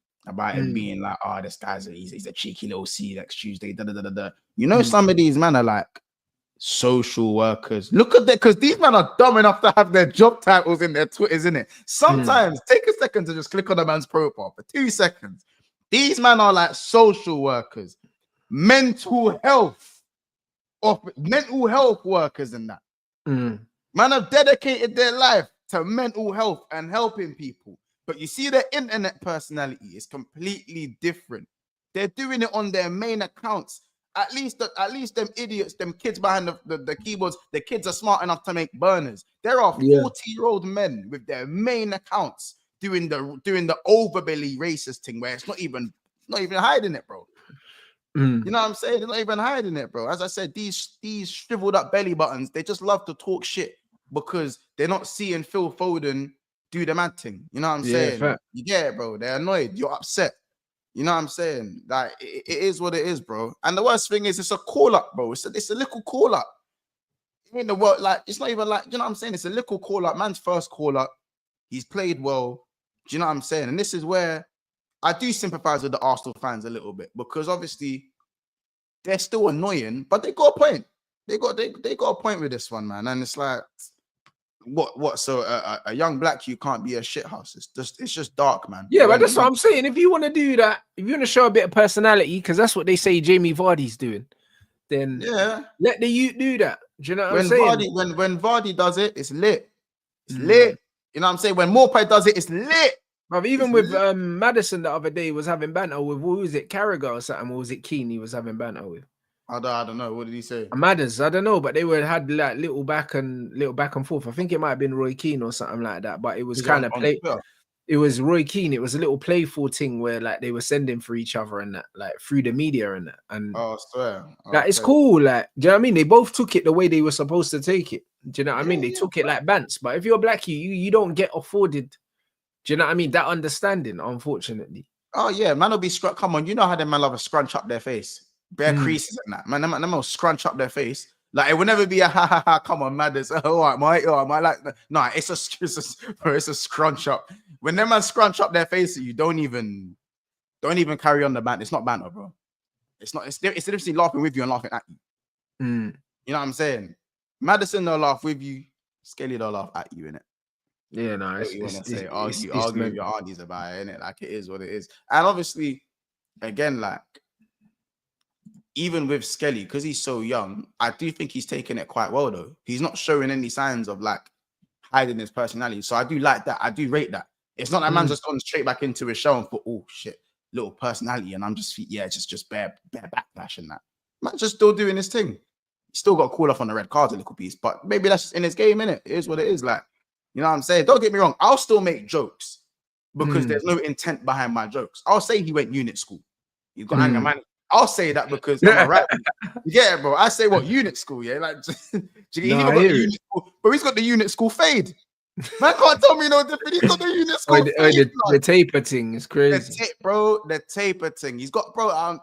being like, oh, this guy's he's a cheeky little C next Tuesday, You know, some of these men are like social workers. Look at that, because these men are dumb enough to have their job titles in their Twitters, isn't it? Sometimes take a second to just click on the man's profile for 2 seconds. These men are like social workers, mental health workers, and that. Man have dedicated their life to mental health and helping people. But you see, their internet personality is completely different. They're doing it on their main accounts at least them idiots, them kids behind the keyboards, the kids are smart enough to make burners. There are 40-year-old men with their main accounts doing the overbelly racist thing where it's not even hiding it, bro. You know what I'm saying? They're not even hiding it, bro. As I said, these shriveled up belly buttons, they just love to talk shit because they're not seeing Phil Foden do the mad thing. You know what I'm saying?
Fair.
You get it, bro. They're annoyed. You're upset. You know what I'm saying? Like it is what it is, bro. And the worst thing is it's a call up, bro. It's a little call up. In the world, like it's not even like, you know what I'm saying? It's a little call up. Man's first call up. He's played well. Do you know what I'm saying? And this is where I do sympathize with the Arsenal fans a little bit because obviously they're still annoying, but they got a point. They got a point with this one, man. And it's like, what? So a young black you can't be a shithouse. It's just dark, man.
Yeah, but that's what I'm saying. If you want to do that, if you want to show a bit of personality, because that's what they say Jamie Vardy's doing, then let the youth do that. Do you know what I'm saying?
When Vardy does it, it's lit. It's lit. You know what I'm saying? When Morpay does it, it's lit.
But even with Maddison the other day was having banter with, who was it, Carragher or something, or was it Keane he was having banter with?
I don't know. What did he say?
Madders, I don't know, but they had like little back and forth. I think it might have been Roy Keane or something like that, but it was kind of play. It was Roy Keane. It was a little playful thing where like they were sending for each other and that, like through the media and that. And
I swear,
like it's cool. Like, do you know what I mean? They both took it the way they were supposed to take it. Do you know what I mean? They took it like bants. But if you're black, you don't get afforded. Do you know what I mean? That understanding, unfortunately.
Oh yeah, man will be come on, you know how them man love to scrunch up their face. Bare creases and that. Man, them will scrunch up their face. Like it will never be a ha ha ha. Come on, Madders. All right, my like no, it's a scrunch up. When them man scrunch up their face, you don't even carry on the banter. It's not banter, bro. It's not. It's the difference between laughing with you and laughing at you. You know what I'm saying? Madison they'll laugh with you. Skelly they'll laugh at you, innit?
Yeah, no.
Argue with your aunties about it, innit? Like it is what it is. And obviously, again, like. Even with Skelly, because he's so young, I do think he's taking it quite well, though. He's not showing any signs of, like, hiding his personality. So I do like that. I do rate that. It's not that man's just gone straight back into his show and thought, oh, shit, little personality. And I'm just bare backlash and that. Man's just still doing his thing. He's still got to call off on the red cards a little piece. But maybe that's just in his game, innit? It is what it is. Like, you know what I'm saying? Don't get me wrong. I'll still make jokes because there's no intent behind my jokes. I'll say he went unit school. He's got anger management. I'll say that because I'm a rap. Yeah, bro. I say what unit school, yeah. Like unit school, but he's got the unit school fade. Man can't tell me no different. He's got the unit school fade.
The taper thing is crazy.
The taper thing. He's got, bro. I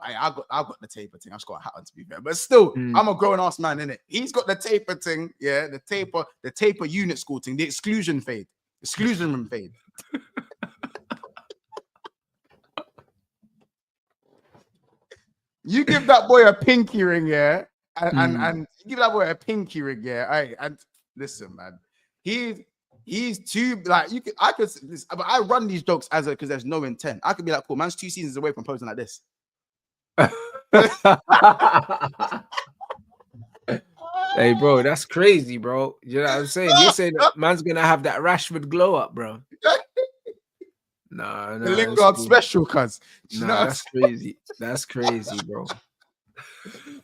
got the taper thing. I just got a hat on to be fair, but still, I'm a grown ass man, innit? He's got the taper thing, yeah. The taper unit school thing. The exclusion room fade. You give that boy a pinky ring, yeah, and you give that boy a pinky ring, yeah. And listen, man, he's too like but I run these jokes because there's no intent. I could be like, cool, man's 2 seasons away from posing like this.
Hey, bro, that's crazy, bro. You know what I'm saying? You say that man's gonna have that Rashford glow up, bro. No,
the Lingard special, cuz.
No, that's crazy. That's crazy, bro.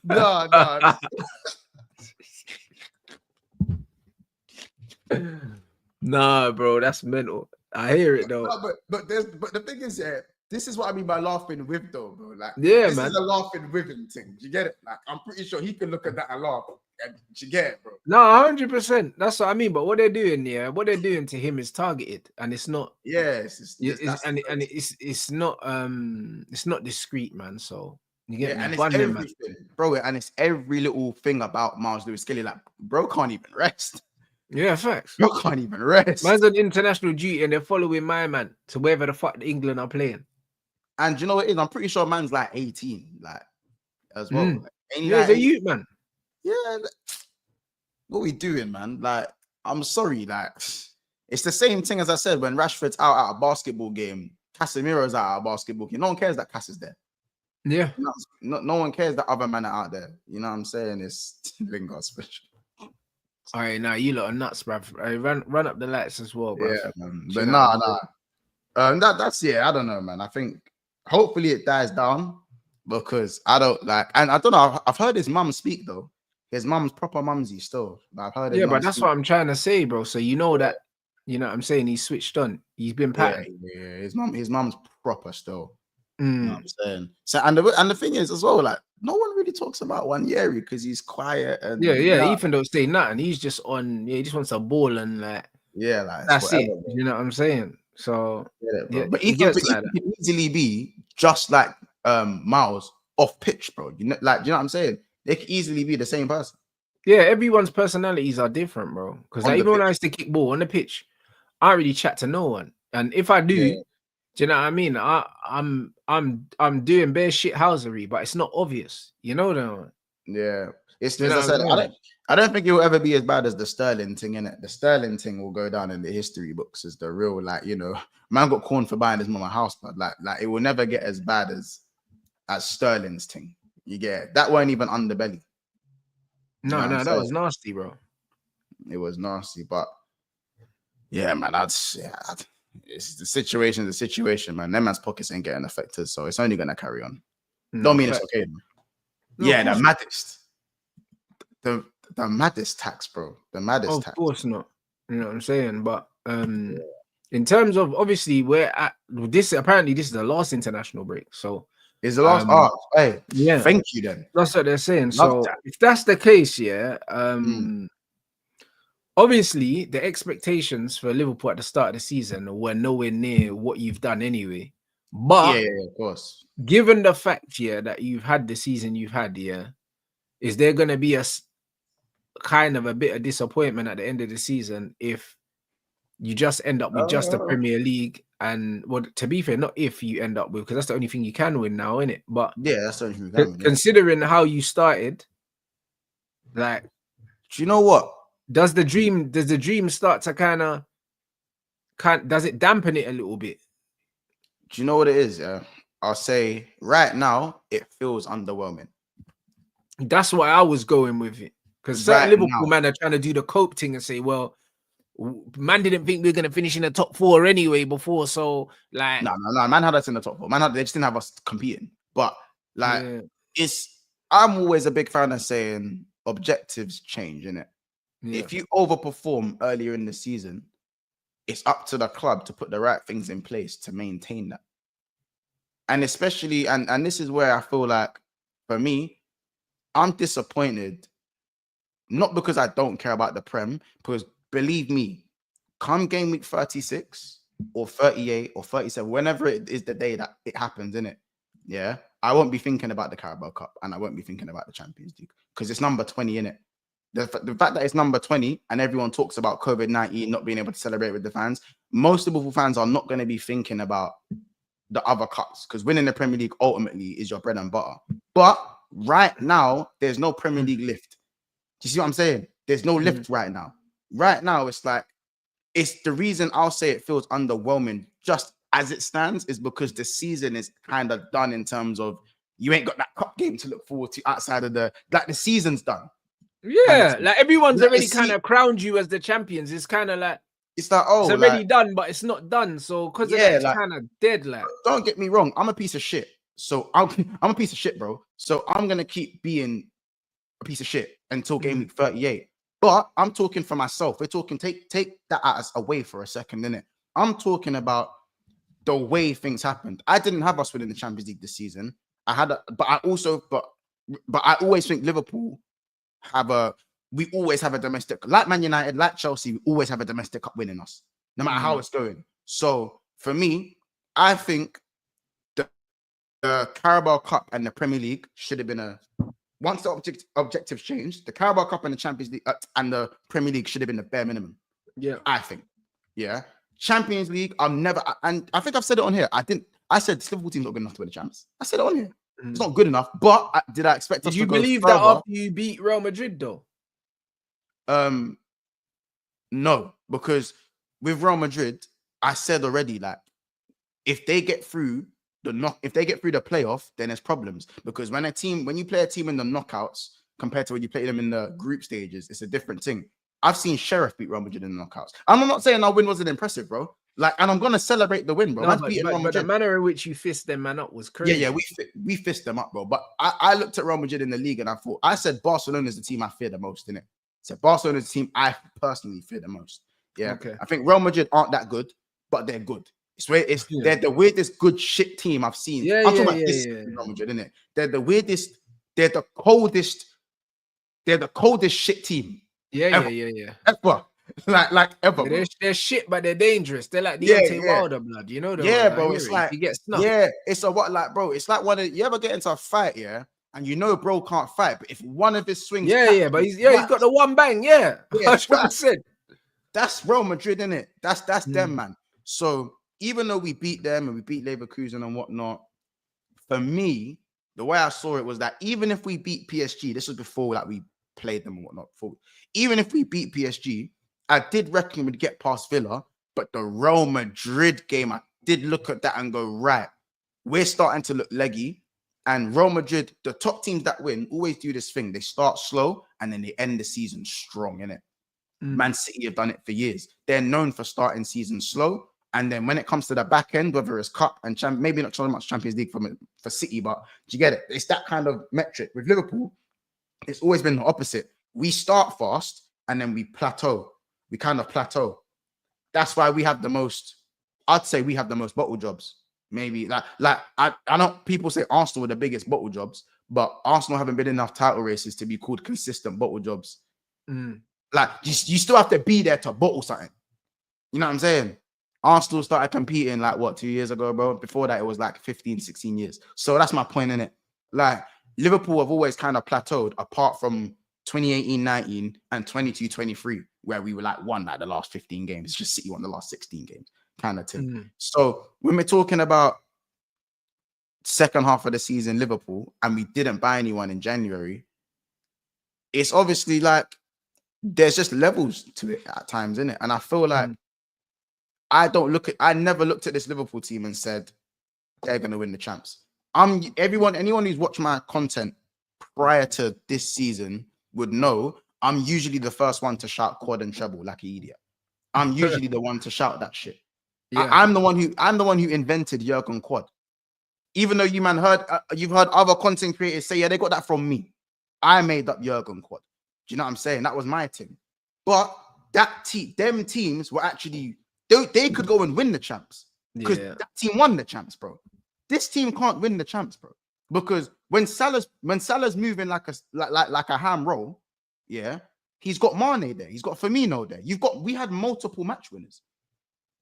No.
Nah, bro, that's mental. I hear it though.
No, but the thing is, yeah, this is what I mean by laughing with, though, bro. Like,
yeah,
this
man.
is a laughing with him thing. You get it? Like, I'm pretty sure he can look at that and laugh. You get it, bro?
No, 100%. That's what I mean. But what they're doing, what they're doing to him is targeted, and it's not.
Yeah,
it's not discreet, man. So you get
and it's everything, bro. And it's every little thing about Miles Lewis-Skelly. Like, bro can't even rest.
Yeah, facts.
Bro can't even rest.
Man's on international duty, and they're following my man to wherever the fuck England are playing.
And you know what it is? I'm pretty sure man's like 18, like as well. Like,
he's a youth, man.
Yeah, what we doing, man? Like, I'm sorry, like, it's the same thing as I said when Rashford's out at a basketball game, Casemiro's out at a basketball game. No one cares that Cass is there.
Yeah,
no one cares that other man are out there. You know what I'm saying? It's Lingard special.
All right, now you lot are nuts, bruv. Run up the lights as well, bro.
Yeah, man. But nah. That's I don't know, man. I think hopefully it dies down. because I don't like, and I don't know. I've heard his mum speak though. His mum's proper mumsy still. I've heard his
Yeah,
mum
but that's
speak.
what I'm trying to say, bro. So you know that, you know what I'm saying? He's switched on. He's been
Yeah,
patterned.
yeah. His mum's proper still. You know what
Mm.
I'm saying? So and the thing is as well, like no one really talks about Wanyeri because he's quiet and
Yeah, yeah. Ethan don't say nothing. He's just on. Yeah, he just wants a ball and like
like it's
that's
whatever.
it.
Bro.
You know what I'm saying? So
Yeah, bro.
yeah,
But
he
Ethan
gets like that.
can easily be just like Miles off pitch, bro. You know, like do you know what I'm saying? They could easily be the same person
Yeah, everyone's personalities are different, bro. Because
on
like,
the
even when I
pitch.
used to kick ball on the pitch, I don't really chat to no one. And if I do,
Yeah.
do you know what I mean? I'm doing bare shit housery, but it's not obvious. You know that?
Yeah, it's
Do you
as
know
I
what I'm
said.
saying?
I don't think it will ever be as bad as the Sterling thing, innit? The Sterling thing will go down in the history books as the real, like man got corned for buying his mama house, but like it will never get as bad as Sterling's thing. You get it? That weren't even underbelly. You know
No,
what I'm
no, that
saying?
was nasty, bro.
It was nasty, but yeah, man, it's the situation, man. Them man's pockets ain't getting affected, so it's only gonna carry on.
No,
Don't mean
fact.
it's okay, man.
No, of
Yeah,
course
the
not.
maddest. The maddest tax, bro. The maddest
Of
tax.
course not. You know what I'm saying? But in terms of obviously we're at this, apparently this is the last international break. So
Is the last art. Hey,
yeah,
thank you then.
that's what they're saying.
Love
So
that.
if that's the case, yeah,
Mm.
obviously the expectations for Liverpool at the start of the season were nowhere near what you've done anyway. But
Yeah, of course.
given the fact, yeah, that you've had the season you've had, yeah, is there gonna be a kind of a bit of disappointment at the end of the season if you just end up with just the Premier League? And well, to be fair, not if you end up with, because that's the only thing you can win now, isn't it? But
Yeah, that's the only thing we can win, yeah.
considering how you started, like,
Do you know what?
does the dream start to does it dampen it a little bit?
Do you know what it is? Yeah, I'll say right now it feels underwhelming.
That's why I was going with it, because certain Liverpool man are trying to do the cope thing and say, well, man didn't think we were going to finish in the top 4 anyway before, so like
no, man had us in the top 4. They just didn't have us competing. But like I'm always a big fan of saying objectives change, innit?
Yeah.
If you overperform earlier in the season, it's up to the club to put the right things in place to maintain that. And especially, and this is where I feel like, for me, I'm disappointed, not because I don't care about the Prem, because believe me, come game week 36 or 38 or 37, whenever it is the day that it happens, innit? Yeah, I won't be thinking about the Carabao Cup and I won't be thinking about the Champions League because it's number 20, innit? The fact that it's number 20 and everyone talks about COVID-19 not being able to celebrate with the fans, most Liverpool fans are not going to be thinking about the other cups because winning the Premier League ultimately is your bread and butter. But right now, there's no Premier League lift. Do you see what I'm saying? There's no lift right now. Right now, it's like, it's the reason I'll say it feels underwhelming just as it stands is because the season is kind of done in terms of you ain't got that cup game to look forward to outside of the season's done.
Yeah, like everyone's already kind of crowned you as the champions. It's kind of like
it's like, oh,
it's already done, but it's not done. So because of that, it's kind of dead. Like,
don't get me wrong, I'm a piece of shit. So I'm a piece of shit, bro. So I'm gonna keep being a piece of shit until game week 38. But I'm talking for myself. We're talking take that as away for a second, innit? I'm talking about the way things happened. I didn't have us winning the Champions League this season. But I always think Liverpool we always have a domestic, like Man United, like Chelsea, we always have a domestic cup winning us, no matter how it's going. So for me, I think the Carabao Cup and the Premier League should have been once the objectives changed, the Carabao Cup and the Champions League and the Premier League should have been the bare minimum.
Yeah,
I think. Yeah. Champions League, and I think I've said it on here. I said this Liverpool team's not good enough to win the champs. I said it on here. It's not good enough, but did I expect us to go further? Did you believe that
after you beat Real Madrid though?
No, because with Real Madrid, I said already, like, if they get through the playoff, then there's problems. Because when you play a team in the knockouts compared to when you play them in the group stages, it's a different thing. I've seen Sheriff beat Real Madrid in the knockouts. I'm not saying our win wasn't impressive, bro. Like, and I'm gonna celebrate the win, bro.
No,
Man's
but,
beating Real
but the
Madrid.
manner in which you fist them man up was
Yeah,
crazy.
yeah, we fist them up, bro. But I looked at Real Madrid in the league and I said Barcelona is the team I fear the most, innit? So Barcelona is the team I personally fear the most. Yeah.
Okay.
I think Real Madrid aren't that good, but they're good. They're the weirdest good shit team I've seen.
Yeah,
I'm
yeah,
talking about this Real Madrid, innit? They're the weirdest, they're the coldest shit team.
Yeah,
ever.
yeah.
Ever. like ever.
Yeah, they're shit, but they're dangerous. They're like
Yeah,
Deontay
yeah.
Wilder blood. You know them.
Yeah,
ones, I
bro.
hear
It's
it.
like
You get snuffed.
yeah, it's a what like, bro. It's like you ever get into a fight, yeah, and you know bro can't fight, but if one of his swings,
Yeah, but he's got the one bang, yeah. 100%.
That's Real Madrid, innit? That's them, man. So even though we beat them and we beat Leverkusen and whatnot, for me, the way I saw it was that even if we beat PSG, this was before like we played them and whatnot. Even if we beat PSG, I did reckon we'd get past Villa, but the Real Madrid game, I did look at that and go, right, we're starting to look leggy. And Real Madrid, the top teams that win, always do this thing. They start slow and then they end the season strong, innit? Man City have done it for years. They're known for starting seasons slow. And then when it comes to the back end, whether it's Cup and maybe not so much Champions League for City, but do you get it? It's that kind of metric. With Liverpool, it's always been the opposite. We start fast and then we plateau. We kind of plateau. That's why we have the most, I'd say we have the most bottle jobs. Maybe I know people say Arsenal are the biggest bottle jobs, but Arsenal haven't been in enough title races to be called consistent bottle jobs. Like you still have to be there to bottle something. You know what I'm saying? Arsenal started competing like what, 2 years ago, bro? Before that, it was like 15, 16 years. So that's my point in it. Like Liverpool have always kind of plateaued apart from 2018-19 and 22-23, where we were like won like the last 15 games. It's just City won the last 16 games kind of thing. So when we're talking about second half of the season, Liverpool, and we didn't buy anyone in January, it's obviously like there's just levels to it at times, isn't it? And I feel like I never looked at this Liverpool team and said they're gonna win the champs. Anyone who's watched my content prior to this season would know I'm usually the first one to shout quad and treble like an idiot. I'm usually the one to shout that shit. Yeah. I'm the one who invented Jurgen Quad. Even though you've heard other content creators say, yeah, they got that from me. I made up Jurgen Quad. Do you know what I'm saying? That was my team. But them teams were actually they could go and win the champs because that team won the champs, bro. This team can't win the champs, bro, because when Salah's moving like a ham roll, yeah, he's got Mane there, he's got Firmino there. We had multiple match winners.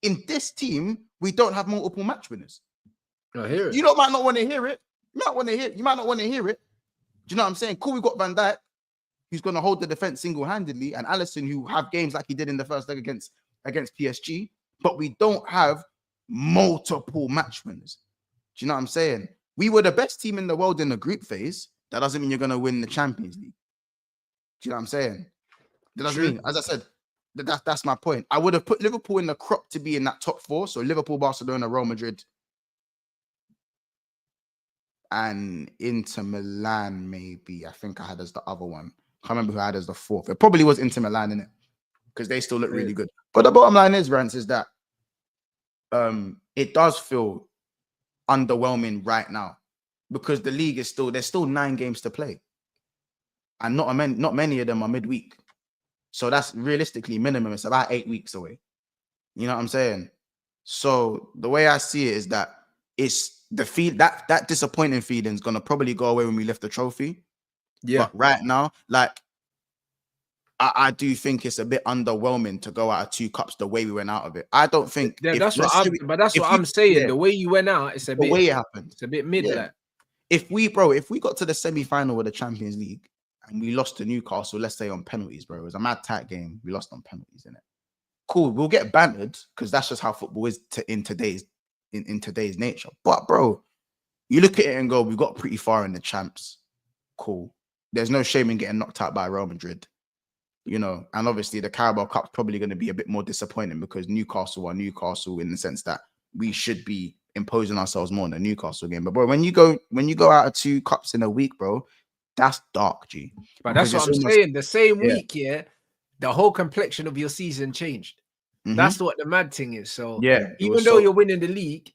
In this team, we don't have multiple match winners.
I hear it.
You might not want to hear it. You might not want to hear it. Do you know what I'm saying? Cool, we got Van Dijk, who's going to hold the defense single-handedly, and Alisson, who have games like he did in the first leg against PSG, but we don't have multiple match winners. Do you know what I'm saying? We were the best team in the world in the group phase. That doesn't mean you're going to win the Champions League. Do you know what I'm saying? That doesn't mean, as I said, that's my point. I would have put Liverpool in the crop to be in that top four. So Liverpool, Barcelona, Real Madrid, and Inter Milan, maybe. I think I had as the other one. I can't remember who I had as the fourth. It probably was Inter Milan, innit? Because they still look really good. But the bottom line is, Rants, is that it does feel underwhelming right now because the league is there's still 9 games to play. And not many of them are midweek. So that's realistically minimum. It's about 8 weeks away. You know what I'm saying? So the way I see it is that it's that disappointing feeling is gonna probably go away when we lift the trophy. Yeah. But right now, like I do think it's a bit underwhelming to go out of 2 cups the way we went out of it. I don't think.
Yeah, that's what I'm saying. Yeah. The way you went out, it's a bit.
The way it happened,
it's a bit mid. Yeah. Like.
If we got to the semi-final of the Champions League and we lost to Newcastle, let's say on penalties, bro, it was a mad tight game. We lost on penalties, innit? Cool, we'll get bantered because that's just how football is in today's nature. But bro, you look at it and go, we got pretty far in the champs. Cool. There's no shame in getting knocked out by Real Madrid. You know, and obviously the Carabao Cup's probably going to be a bit more disappointing because Newcastle are Newcastle in the sense that we should be imposing ourselves more in the Newcastle game. But bro, when you go out of 2 cups in a week, bro, that's dark, G.
But that's what I'm saying. The same week, the whole complexion of your season changed. That's what the mad thing is. So
Yeah,
even though you're winning the league,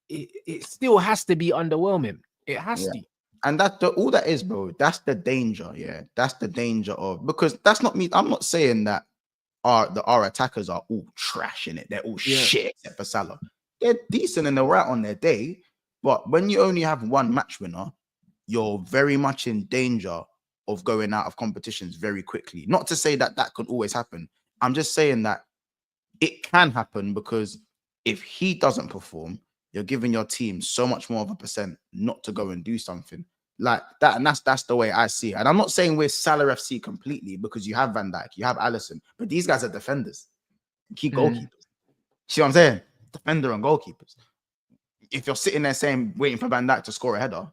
it still has to be underwhelming. It has to.
And that's all that is, bro. That's the danger. Yeah, that's the danger of, because that's not me. I'm not saying that our attackers are all trash in it. They're all shit except for Salah. They're decent and they're right on their day. But when you only have one match winner, you're very much in danger of going out of competitions very quickly. Not to say that that could always happen. I'm just saying that it can happen, because if he doesn't perform, you're giving your team so much more of a percent not to go and do something like that. And that's the way I see it. And I'm not saying we're Salah FC completely, because you have Van Dijk, you have Alisson, but these guys are defenders, key goalkeepers. See what I'm saying? Defender and goalkeepers. If you're sitting there saying, waiting for Van Dijk to score a header,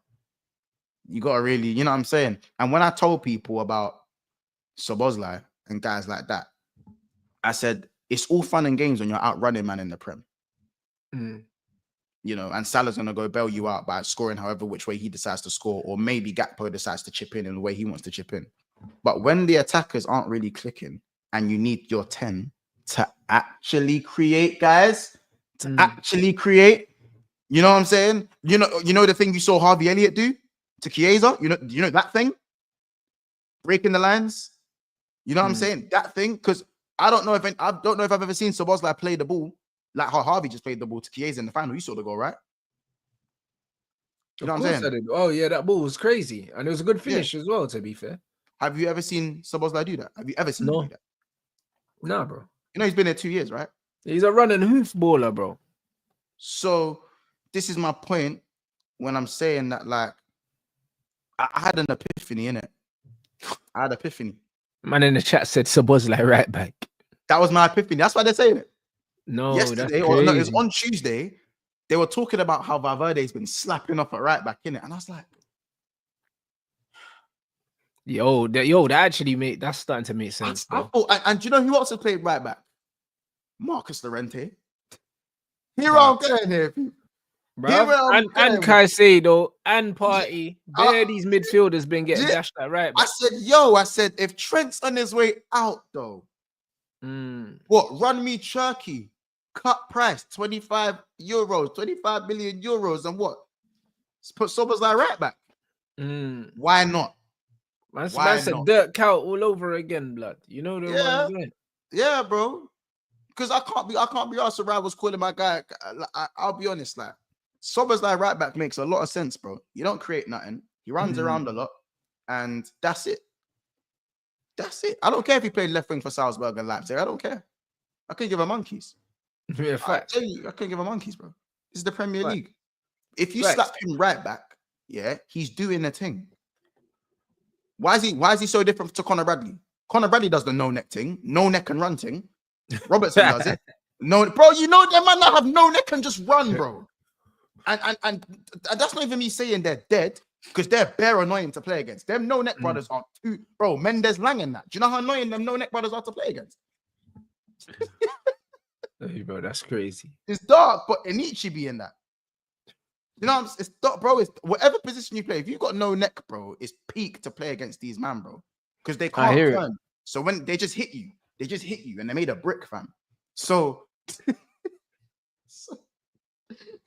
you got to really, you know what I'm saying? And when I told people about Szoboszlai and guys like that, I said, it's all fun and games when you're outrunning man in the Prem. You know, and Salah's going to go bail you out by scoring however which way he decides to score, or maybe Gakpo decides to chip in the way he wants to chip in. But when the attackers aren't really clicking and you need your 10 to actually create, guys, actually create, you know what I'm saying? You know the thing you saw Harvey Elliott do to Chiesa? You know that thing? Breaking the lines? You know what I'm saying? That thing? Because I don't know if I've ever seen Szoboszlai play the ball like how Harvey just played the ball to Chiesa in the final. You saw the goal, right? You know what I'm saying?
Oh yeah, that ball was crazy, and it was a good finish as well. To be fair,
have you ever seen Szoboszlai do that? Have you ever seen him do that?
Nah, bro.
You know he's been there 2 years, right?
He's a running hoof baller, bro.
So this is my point when I'm saying that, like, I had an epiphany in it. I had an epiphany.
Man in the chat said Szoboszlai right back.
That was my epiphany. That's why they're saying it.
No,
yesterday, or no, it was on Tuesday. They were talking about how Valverde's been slapping off at right back in it, and I was like,
that actually that's starting to make sense.
And do you know who else has played right back? Marcus Llorente. Here I'm going here,
and Caicedo and Partey. These midfielders been getting dashed at right back.
I said, if Trent's on his way out, though, what, run me Turkey, cut price, 25 million euros, and what? Put Szoboszlai right back. Why not?
Man said dirt cow all over again, blood. You know the one saying?
Yeah, bro. Because I can't be asked if I was calling my guy. I'll be honest, like, Szoboszlai right back makes a lot of sense, bro. You don't create nothing. He runs around a lot, and that's it. That's it. I don't care if he played left wing for Salzburg and Leipzig. I don't care. I couldn't give a monkeys.
Yeah, fact.
I couldn't give a monkeys, bro. This is the Premier League. If you slap him right back, he's doing the thing. Why is he so different to Conor Bradley? Conor Bradley does the no neck thing, no neck and run thing. Robertson does it. No, bro, you know them man that have no neck and just run, bro. And that's not even me saying they're dead, because they're bare annoying to play against. Them no neck brothers are too, bro. Mendes Lang and that. Do you know how annoying them no neck brothers are to play against?
Hey, bro, that's crazy.
It's dark, but Anichi be in that. You know, it's dark, bro. It's whatever position you play. If you got no neck, bro, it's peak to play against these man, bro, because they can't turn. So when they just hit you, and they made a brick, fam. So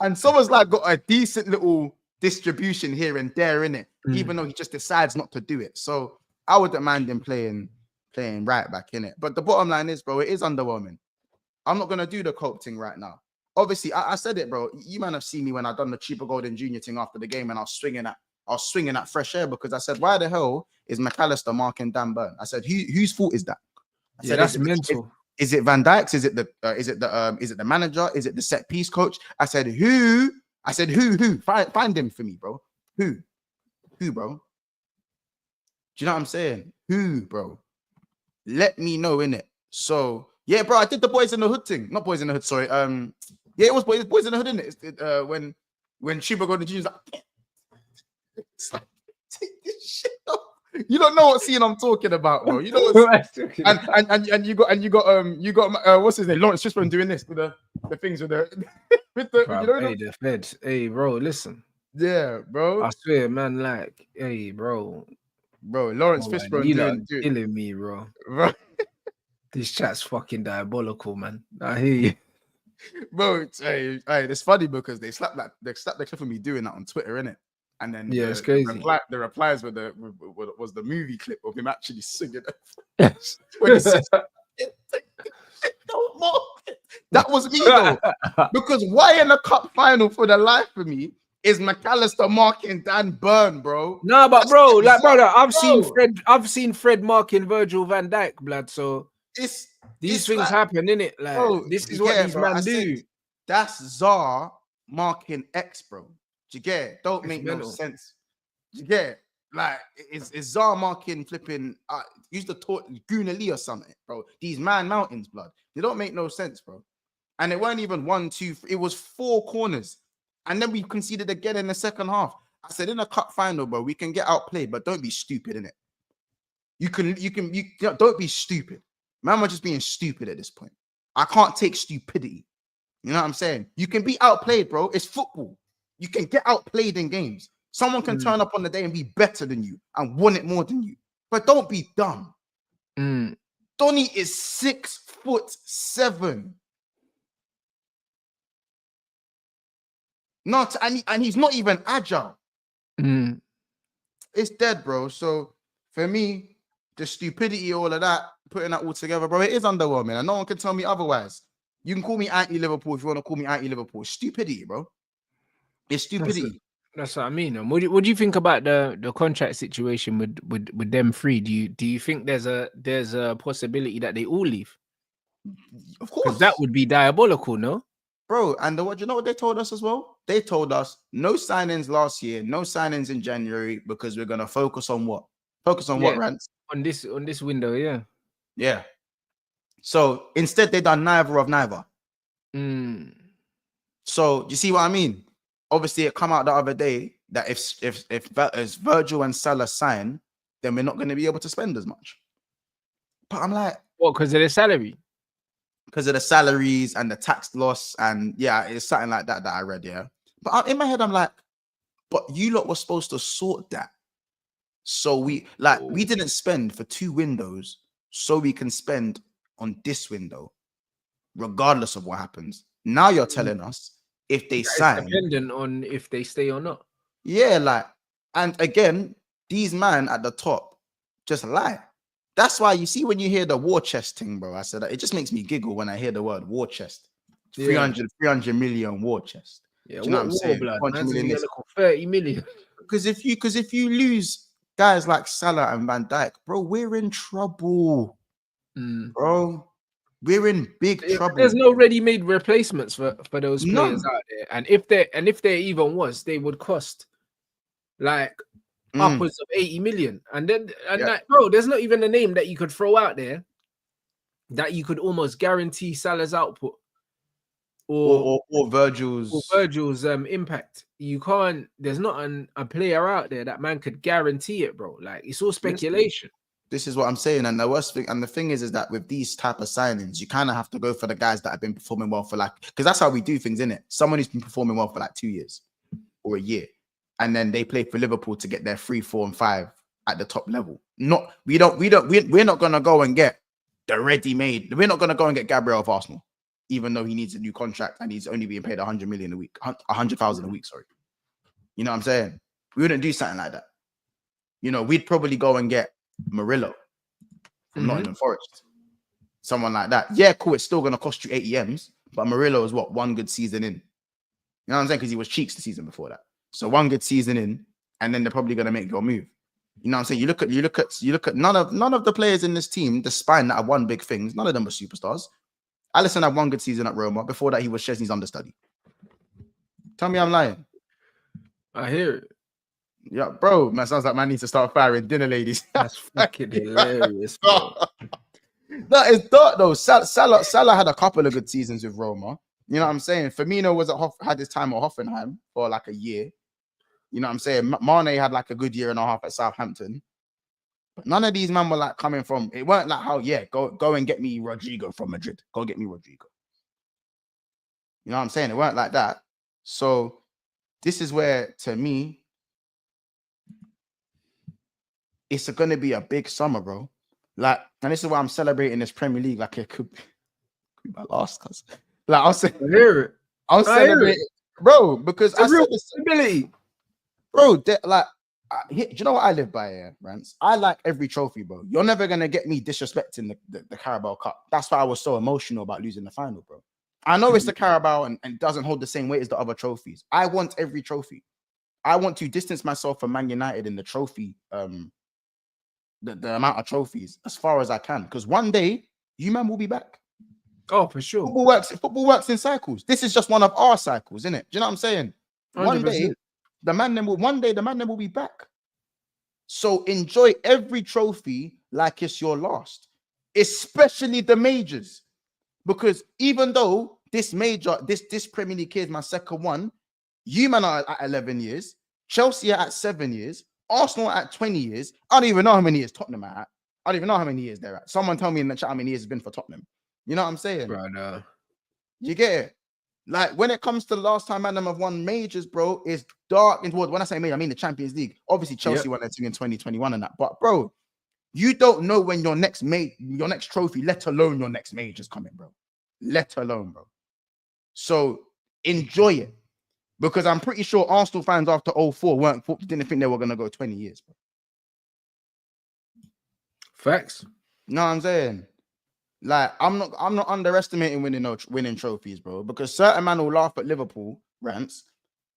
and someone's like got a decent little distribution here and there in it, even though he just decides not to do it. So I would demand him playing right back in it. But the bottom line is, bro, it is underwhelming. I'm not gonna do the cope thing right now. Obviously, I said it, bro. You might have seen me when I done the cheaper golden junior thing after the game, and I was swinging at fresh air, because I said, why the hell is McAllister marking Dan Burn? I said, whose fault is that? I said,
that's mental.
Is it Van Dijk's? Is it the manager? Is it the set piece coach? I said, who? Find him for me, bro. Who, bro? Do you know what I'm saying? Who, bro? Let me know, innit? So yeah, bro, I did the boys in the hood thing. Not boys in the hood, sorry. Yeah, it was boys in the hood, innit? When Chuba got the jeans, like, take this shit off. You don't know what scene I'm talking about, bro. You know what? And you got what's his name? Lawrence Fishburne doing this with the things with the
bro,
you know,
hey, the feds. Hey, bro, listen.
Yeah, bro.
I swear, man, like, hey, bro,
Lawrence Fishburne
you killing me, bro. This chat's fucking diabolical, man. I hear you.
Bro, hey, it's funny because they slapped the clip of me doing that on Twitter, innit? And then
Yeah, it's crazy.
the replies was the movie clip of him actually singing when he says, "Don't mark." That was me though, because why in the cup final for the life of me is McAllister marking Dan Burn, bro?
No, but
That's
bro, like,
exact-
brother,
bro,
I've seen Fred marking Virgil van Dijk, blood. So these
it's
things
like,
happen, innit? Like,
bro,
this is what
yeah,
these
bro. I
men
said
do.
that's Czar marking X, bro. Do you get it? Don't
It's
make
mental.
no sense. Do you get it? Like, is Czar marking flipping? Use the Gunali or something, bro. These man mountains, blood. They don't make no sense, bro. And it weren't even 1, 2, 3. It was 4 corners, and then we conceded again in the second half. I said in a cup final, bro, we can get outplayed, but don't be stupid in it. You don't be stupid. Man, we're just being stupid at this point. I can't take stupidity. You know what I'm saying? You can be outplayed, bro. It's football. You can get outplayed in games. Someone can turn up on the day and be better than you and want it more than you. But don't be dumb. Donny is 6'7". And he's not even agile. It's dead, bro. So for me, the stupidity, all of that, putting that all together, bro, it is underwhelming. And no one can tell me otherwise. You can call me anti-Liverpool if you want to call me anti-Liverpool. Stupidity, bro. It's stupidity.
That's what I mean. And what do you think about the contract situation with them three? Do you think there's a possibility that they all leave?
Of course.
Because that would be diabolical, no?
Bro, and you know what they told us as well? They told us no signings last year, no signings in January, because we're gonna focus on what? Focus on what, Rants?
On this window, yeah.
Yeah. So instead, they done neither of neither. So you see what I mean? Obviously, it come out the other day that if Virgil and Salah sign, then we're not going to be able to spend as much. But I'm like,
what? Because of their salary?
Because of the salaries and the tax loss, and yeah, it's something like that I read. Yeah, but in my head, I'm like, but you lot were supposed to sort that. So we didn't spend for 2 windows, so we can spend on this window, regardless of what happens. Now you're telling us if they sign,
dependent on if they stay or not.
Yeah, and again, these man at the top just lie. That's why you see when you hear the war chest thing, bro. I said that it just makes me giggle when I hear the word war chest. 300 million war chest.
Yeah,
do you know what I'm saying?
Blood,
30
million.
Because if you lose guys like Salah and Van Dijk, bro, we're in trouble. Bro, we're in big trouble.
There's no ready-made replacements for those players out there, and if there even was, they would cost like upwards of 80 million. And like, bro, there's not even a name that you could throw out there that you could almost guarantee Salah's output or Virgil's impact. You can't. There's not a player out there that man could guarantee it, bro. Like, it's all speculation.
This is what I'm saying, and the worst thing, and the thing is that with these type of signings, you kind of have to go for the guys that have been performing well for because that's how we do things, innit? Someone who's been performing well for 2 years or a year, and then they play for Liverpool to get their 3, 4, and 5 at the top level. We're not gonna go and get the ready-made. We're not gonna go and get Gabriel of Arsenal, even though he needs a new contract and he's only being paid 100 million a week, 100,000 a week. Sorry, you know what I'm saying? We wouldn't do something like that. We'd probably go and get Murillo from Nottingham Forest, someone like that. Yeah, cool. It's still gonna cost you 80 M's, but Murillo is what, 1 good season in. You know what I'm saying? Because he was cheeks the season before that. So 1 good season in, and then they're probably gonna make your move. You know what I'm saying? You look at none of the players in this team, the spine that have won big things. None of them were superstars. Alisson had 1 good season at Roma. Before that, he was Chesney's understudy. Tell me I'm lying.
I hear it.
Yeah, bro, man, sounds like man needs to start firing dinner ladies.
That's fucking hilarious, bro.
That is dark though. Salah had a couple of good seasons with Roma. You know what I'm saying? Firmino had his time at Hoffenheim for a year. You know what I'm saying? Mane had a good year and a half at Southampton. But none of these men were coming from. It weren't go and get me Rodrigo from Madrid. Go get me Rodrigo. You know what I'm saying? It weren't like that. So this is where, to me, it's going to be a big summer, bro. Like, and this is why I'm celebrating this Premier League like it could be my last, cuz. Like, I'll say,
I hear it.
I'm celebrating, bro, because
It's
I
a real
said this,
possibility.
bro. Like, do you know what I live by here, Rants? I like every trophy, bro. You're never gonna get me disrespecting the Carabao Cup. That's why I was so emotional about losing the final, bro. I know it's the Carabao and doesn't hold the same weight as the other trophies. I want every trophy. I want to distance myself from Man United in the trophy, the amount of trophies as far as I can, because one day you man will be back.
Oh, for sure.
Football works in cycles. This is just one of our cycles, isn't it? Do you know what I'm saying?
100%.
One day the man them will be back. So enjoy every trophy like it's your last, especially the majors. Because even though this Premier League is my second one, you man are at 11 years, Chelsea are at 7 years, Arsenal are at 20 years. I don't even know how many years Tottenham are at. I don't even know how many years they're at. Someone tell me in the chat how many years it's been for Tottenham. You know what I'm saying?
Bro, no.
You get it? Like, when it comes to the last time man them have won majors, bro, it's dark. When I say major, I mean the Champions League. Obviously, Chelsea won that thing in 2021 and that. But, bro, you don't know when your next trophy, let alone your next major, is coming, bro. Let alone, bro. So enjoy it, because I'm pretty sure Arsenal fans after 04 didn't think they were gonna go 20 years, bro.
Facts.
Know what I'm saying? Like, I'm not underestimating winning trophies, bro. Because certain man will laugh at Liverpool, Rants,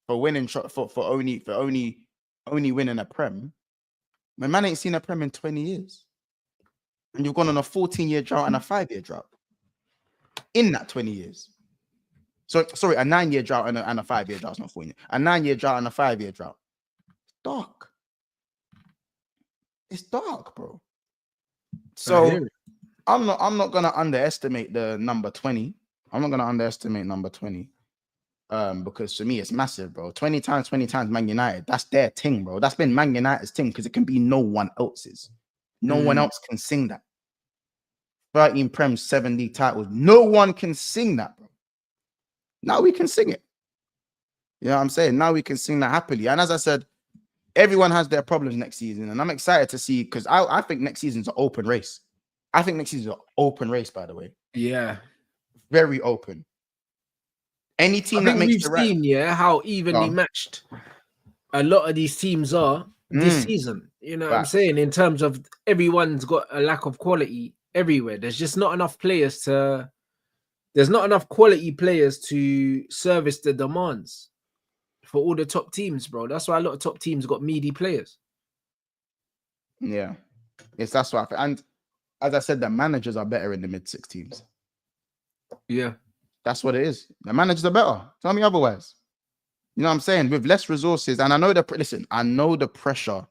for winning for only winning a Prem. My man ain't seen a Prem in 20 years. And you've gone on a 14-year drought and a 5-year drought in that 20 years. So, sorry, a 9-year drought and a 5-year drought. It's not 4 years. A 9-year drought and a 5-year drought. It's dark. It's dark, bro. So I'm not gonna underestimate the number 20. I'm not gonna underestimate number 20. Because to me it's massive, bro. 20 times Man United. That's their thing, bro. That's been Man United's thing, because it can be no one else's. No one else can sing that. 13 Prem, 7 league titles. No one can sing that, bro. Now we can sing it. You know what I'm saying? Now we can sing that happily. And as I said, everyone has their problems next season. And I'm excited to see, because I think next season's an open race. I think next season's an open race, by the way.
Yeah.
Very open. Any team that makes the right...
seen, how evenly matched a lot of these teams are this season. You know what I'm saying? In terms of everyone's got a lack of quality everywhere. There's just not enough players there's not enough quality players to service the demands for all the top teams, bro. That's why a lot of top teams got meaty players.
Yeah. Yes, that's what I think. And as I said, the managers are better in the mid-6 teams.
Yeah.
That's what it is. The managers are better. Tell me otherwise. You know what I'm saying? With less resources, and I know the pressure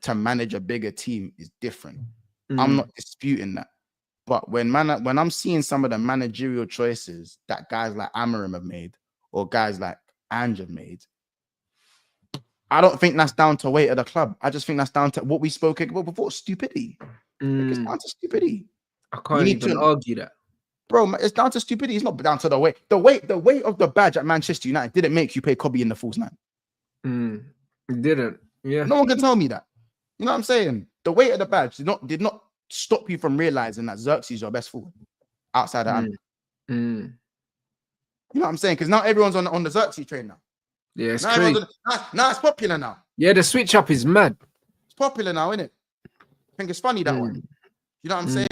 to manage a bigger team is different. I'm not disputing that. But when I'm seeing some of the managerial choices that guys like Amarim have made, or guys like Ange have made, I don't think that's down to weight of the club. I just think that's down to what we spoke about before, stupidity. It's down to stupidity.
I can't even argue that.
Bro, it's down to stupidity. It's not down to the weight. The weight of the badge at Manchester United didn't make you pay Kobe in the false 9.
It didn't. Yeah.
No one can tell me that. You know what I'm saying? The weight of the badge did not stop you from realizing that Xerxes is your best forward outside of Ant. You know what I'm saying? Because now everyone's on the Xerxes train now.
Yeah, it's
now
crazy.
Now it's popular now.
Yeah, the switch up is mad.
It's popular now, isn't it? I think it's funny, that one. You know what I'm saying?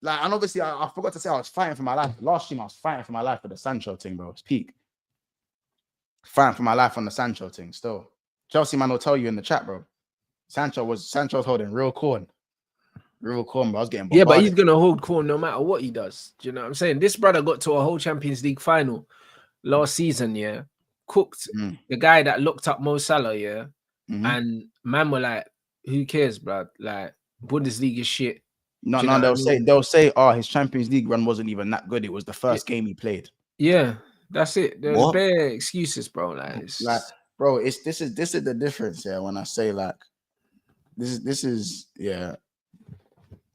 Like, and obviously I forgot to say I was fighting for my life. Last year I was fighting for my life for the Sancho thing, bro. It's peak. Fighting for my life on the Sancho thing still. Chelsea man will tell you in the chat, bro. Sancho's holding real corn. Real corn, bro. I was getting bombarded.
Yeah, but he's gonna hold corn no matter what he does. Do you know what I'm saying? This brother got to a whole Champions League final last season, yeah. Cooked the guy that looked up Mo Salah, yeah. And man were like, who cares, bro? Like, Bundesliga shit.
No, they'll say, oh, his Champions League run wasn't even that good. It was the first game he played.
Yeah, that's it. There's bare excuses, bro. Like,
bro, this is the difference, yeah. When I say like, this is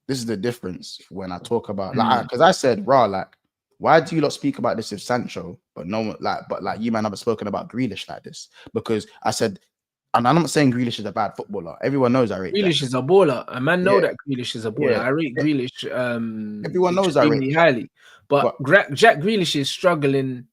the difference when I talk about, like, because I said, like, why do you not speak about this with Sancho, but no one, like, you man haven't spoken about Grealish like this? Because I said And I'm not saying Grealish is a bad footballer. Everyone knows I rate
Grealish is a baller. A man know
Yeah.
that Grealish is a baller.
Yeah.
I rate Grealish
Everyone knows I rate
extremely highly. But
But-
Jack Grealish is struggling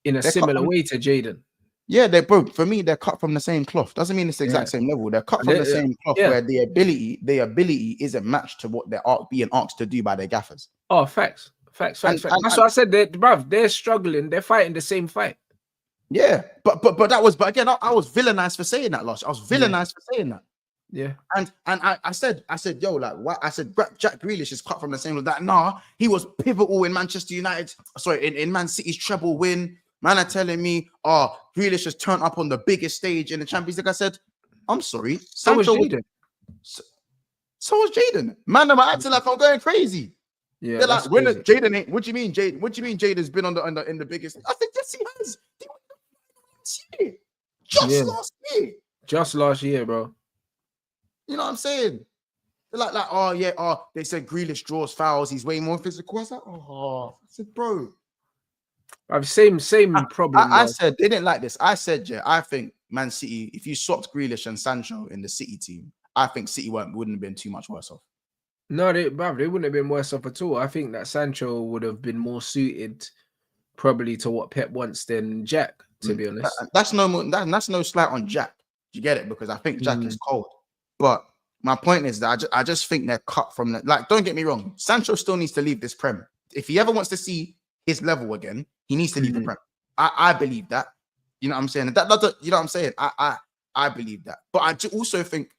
in a
They're
similar
cut-
way to Jaden.
Yeah, they're both. For me, they're cut from the same cloth. Doesn't mean it's the exact same level. They're cut from the same cloth where the ability isn't matched to what they're being asked to do by their gaffers.
Oh, facts. That's what I said. Bruv, they're struggling. They're fighting the same fight.
Yeah, but again, I was villainized for saying that last. I was villainized for saying that.
Yeah.
And I said, yo, like what? I said Jack Grealish is cut from the same. That nah, he was pivotal in Manchester United. Sorry, in Man City's treble win. Man are telling me, oh, Grealish has turned up on the biggest stage in the Champions League. I said, I'm sorry.
So was Jaden.
So was Jaden. Man, I'm acting like I'm going crazy.
Yeah,
they're like, when Jaden ain't. What do you mean, Jaden? What do you mean, Jaden's been in the biggest? I think yes, he has. Just last year,
bro.
You know what I'm saying? They're like, oh yeah, they said Grealish draws fouls. He's way more physical. I was like, I said, bro.
I've same problem.
I said they didn't like this. I said, yeah, I think Man City, if you swapped Grealish and Sancho in the City team, I think City wouldn't have been too much worse off.
No, they wouldn't have been worse off at all. I think that Sancho would have been more suited probably to what Pep wants than Jack, to be honest.
That's no slight on Jack. You get it? Because I think Jack is cold. But my point is that I just think they're cut from the, like, don't get me wrong. Sancho still needs to leave this Prem. If he ever wants to see his level again, he needs to leave the Prem. I believe that. You know what I'm saying? That you know what I'm saying? I believe that. But I also think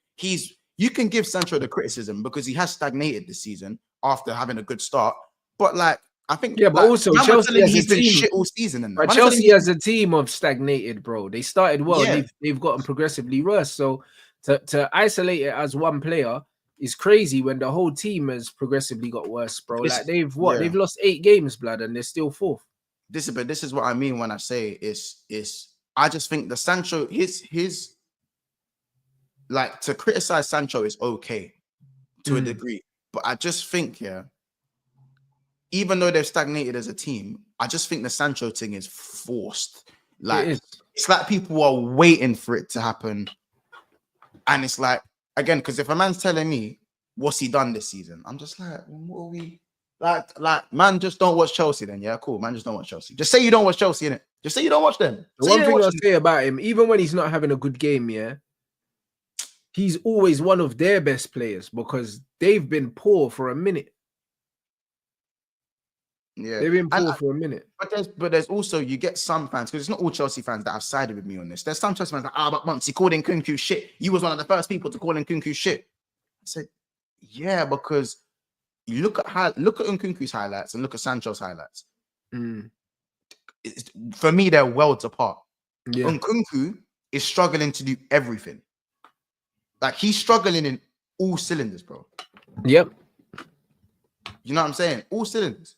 you can give Sancho the criticism because he has stagnated this season after having a good start. But like, I think,
but also Chelsea has
been shit all season.
But Chelsea as a team have stagnated, bro. They started well, and they've gotten progressively worse. So to isolate it as one player is crazy when the whole team has progressively got worse, bro. Like they've lost 8 games, blood, and they're still 4th.
This is what I mean when I say is I just think the Sancho his like, to criticize Sancho is okay to a degree, but I just think even though they've stagnated as a team, I just think the Sancho thing is forced. Like, it's like people are waiting for it to happen, and it's like, again, because if a man's telling me what's he done this season, I'm just like, what are we like? Man, just don't watch Chelsea then. Yeah, cool. Man, just don't watch Chelsea. Just say you don't watch Chelsea, innit? Just say you don't watch them.
The one thing I'll say about him, even when he's not having a good game, he's always one of their best players because they've been poor for a minute.
Yeah,
they've been poor for a minute.
But there's also, you get some fans, because it's not all Chelsea fans that have sided with me on this. There's some Chelsea fans that, but Monts, he called in Nkunku shit. You was one of the first people to call in Nkunku shit. I said, yeah, because you look at Nkunku's highlights and look at Sancho's highlights. For me, they're worlds apart. Yeah. Nkunku is struggling to do everything. Like, he's struggling in all cylinders, bro.
Yep.
You know what I'm saying? All cylinders.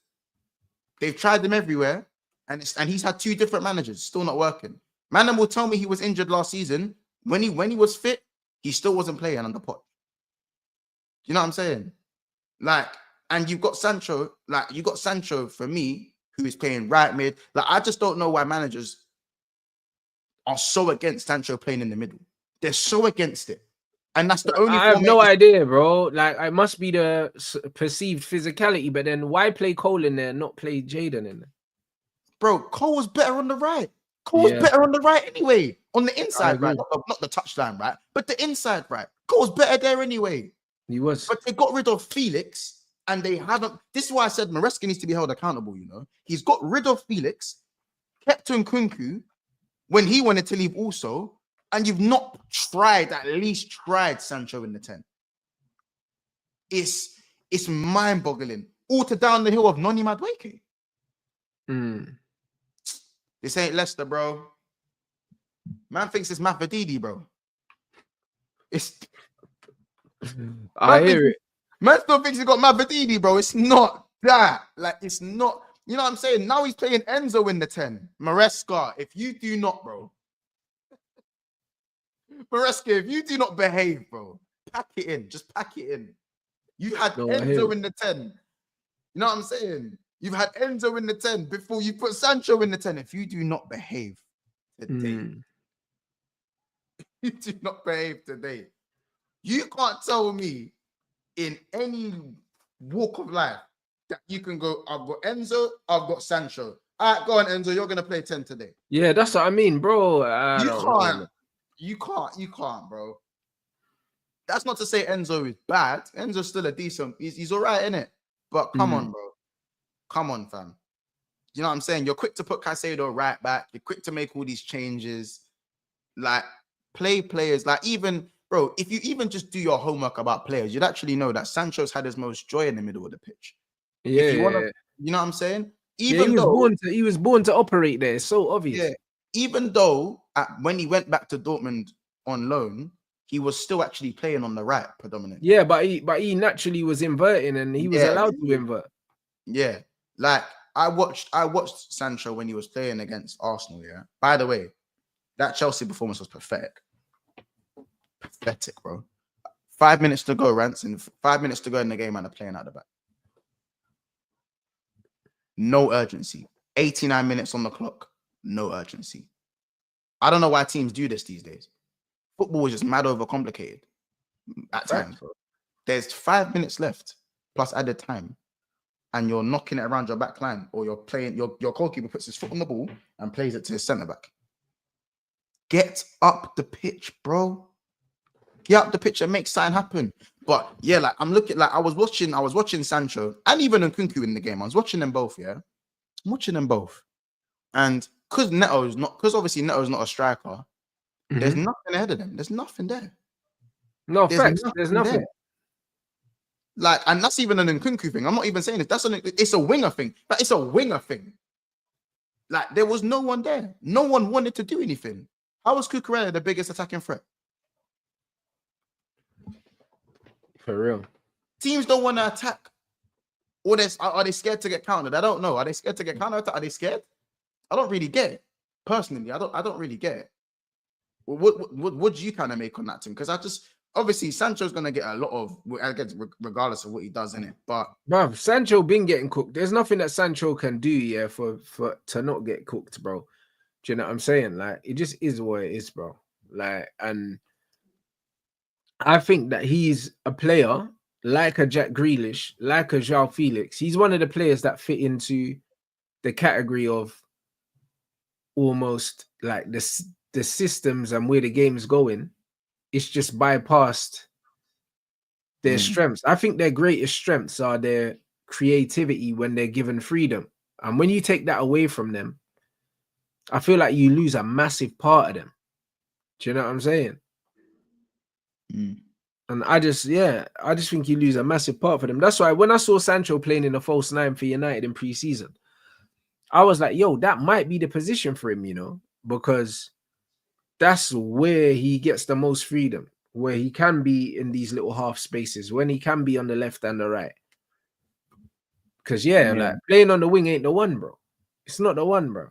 They've tried them everywhere, and he's had 2 different managers, still not working. Man will tell me he was injured last season. When he was fit, he still wasn't playing under Pot. You know what I'm saying? Like, and you've got Sancho, for me, who is playing right mid. Like, I just don't know why managers are so against Sancho playing in the middle. They're so against it. And that's the only.
I have no idea, bro. Like, it must be the perceived physicality, but then why play Cole in there and not play Jaden in there?
Bro, Cole was better on the right. Cole was better on the right anyway. On the inside, right? Not the touchline, right? But the inside, right? Cole was better there anyway.
He was.
But they got rid of Felix, and they haven't. This is why I said Maresca needs to be held accountable, you know? He's got rid of Felix, kept Nkunku when he wanted to leave also. And you've not at least tried Sancho in the 10. It's mind-boggling. All to down the hill of Noni Madueke. This ain't Leicester, bro. Man thinks it's Mafadidi, bro.
I hear it.
Man still thinks he got Mafadidi, bro. It's not that. Like, it's not. You know what I'm saying? Now he's playing Enzo in the 10. Maresca, if you do not, bro. Maresca, if you do not behave, bro, pack it in. Just pack it in. You had Enzo in the 10. You know what I'm saying? You've had Enzo in the 10 before you put Sancho in the 10. If you do not behave today, You do not behave today. You can't tell me in any walk of life that you can go, I've got Enzo, I've got Sancho. All right, go on, Enzo, you're going to play 10 today.
Yeah, that's what I mean, bro.
You can't, bro. That's not to say Enzo is bad. Enzo's still a decent, he's all right, innit? But come on, bro. Come on, fam. You know what I'm saying? You're quick to put Caicedo right back. You're quick to make all these changes. Like, play players. Like, even, bro, if you even just do your homework about players, you'd actually know that Sancho's had his most joy in the middle of the pitch.
Yeah,
if you want to, you know what I'm saying?
Even he was born to operate there. It's so obvious.
Yeah. Even though when he went back to Dortmund on loan, he was still actually playing on the right predominantly.
Yeah, but he naturally was inverting, and he was allowed to invert.
Yeah, like I watched Sancho when he was playing against Arsenal. Yeah. By the way, that Chelsea performance was pathetic. Pathetic, bro. 5 minutes to go, Rants, and 5 minutes to go in the game, and they're playing out the back. No urgency. 89 minutes on the clock. No urgency. I don't know why teams do this these days. Football is just mad overcomplicated at times. Bro. There's 5 minutes left plus added time, and you're knocking it around your back line, or you're playing, your goalkeeper puts his foot on the ball and plays it to his centre back. Get up the pitch, bro. Get up the pitch and make something happen. But yeah, like I'm looking, like I was watching Sancho and even Nkunku in the game. I was watching them both, yeah. I'm watching them both. And because obviously Neto's not a striker, there's nothing ahead of them. There's nothing there.
No, facts. There's nothing.
There. Like, and that's even an Nkunku thing. I'm not even saying this. It's a winger thing. But it's a winger thing. Like, there was no one there. No one wanted to do anything. How was Cucurella the biggest attacking threat?
For real.
Teams don't want to attack. Or are they scared to get countered? I don't know. Are they scared to get countered? Are they scared? I don't really get it. Personally, I don't really get it. What do you kind of make on that team? Because obviously Sancho's gonna get a lot of, I guess, regardless of what he does in it. But
bruv, Sancho been getting cooked. There's nothing that Sancho can do, yeah, for to not get cooked, bro. Do you know what I'm saying? Like, it just is what it is, bro. Like, and I think that he's a player like a Jack Grealish, like a João Felix. He's one of the players that fit into the category of almost like the systems and where the game's going. It's just bypassed their strengths. I think their greatest strengths are their creativity when they're given freedom. And when you take that away from them, I feel like you lose a massive part of them. Do you know what I'm saying? And I just think you lose a massive part for them. That's why when I saw Sancho playing in a false nine for United in pre-season, I was like, yo, that might be the position for him, you know, because that's where he gets the most freedom, where he can be in these little half spaces, when he can be on the left and the right. Because, like, playing on the wing ain't the one, bro. It's not the one, bro.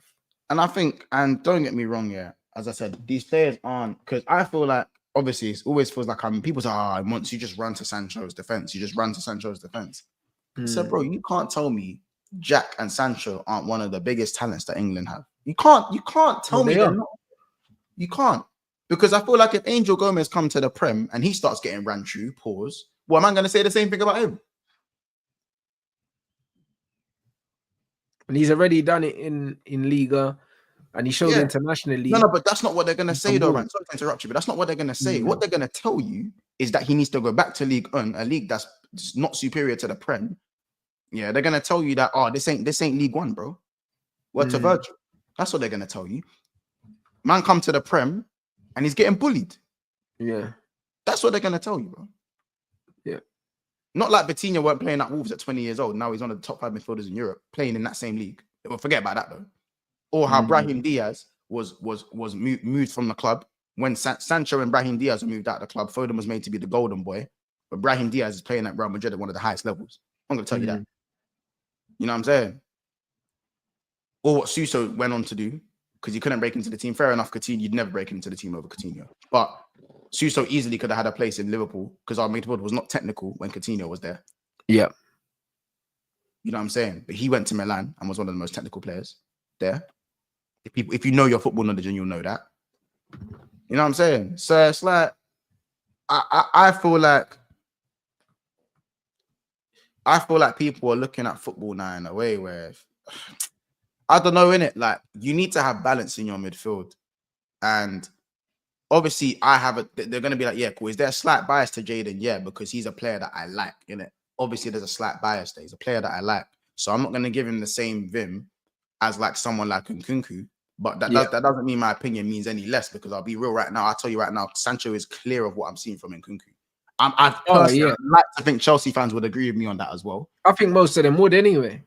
And I think, and don't get me wrong, yeah, as I said, these players aren't, because I feel like, obviously, it always feels like people say, once you just run to Sancho's defense, So, bro, you can't tell me Jack and Sancho aren't one of the biggest talents that England have. You can't tell me they're not. You can't. Because I feel like if Angel Gomez come to the Prem and he starts getting ran through, am I going to say the same thing about him?
And he's already done it in Liga, and he showed internationally.
No, but that's not what they're going to say, though, Rant. Sorry to interrupt you, but that's not what they're going to say. What they're going to tell you is that he needs to go back to League One, a league that's not superior to the Prem. Yeah, they're going to tell you that, this ain't League One, bro. Word to Virgil. That's what they're going to tell you. Man come to the Prem, and he's getting bullied. Yeah. That's what they're going to tell you, bro.
Yeah.
Not like Vitinha weren't playing at Wolves at 20 years old. Now he's one of the top 5 midfielders in Europe, playing in that same league. Well, forget about that, though. Or how Brahim Diaz was moved from the club. When Sancho and Brahim Diaz were moved out of the club, Foden was made to be the golden boy. But Brahim Diaz is playing at Real Madrid at one of the highest levels. I'm going to tell you that. You know what I'm saying? Or what Suso went on to do, because he couldn't break into the team. Fair enough, Coutinho, you'd never break into the team over Coutinho. But Suso easily could have had a place in Liverpool because our midfield was not technical when Coutinho was there.
Yeah.
You know what I'm saying? But he went to Milan and was one of the most technical players there. If you know your football knowledge, and you'll know that. You know what I'm saying? So it's like I feel like people are looking at football now in a way where I don't know, innit? Like you need to have balance in your midfield. And obviously they're gonna be like, yeah, cool. Is there a slight bias to Jaden? Yeah, because he's a player that I like, innit? Obviously, there's a slight bias there. He's a player that I like. So I'm not gonna give him the same vim as like someone like Nkunku. But that doesn't mean my opinion means any less, because I'll be real right now. I'll tell you right now, Sancho is clear of what I'm seeing from Nkunku. I'd like to think Chelsea fans would agree with me on that as well.
I think most of them would anyway.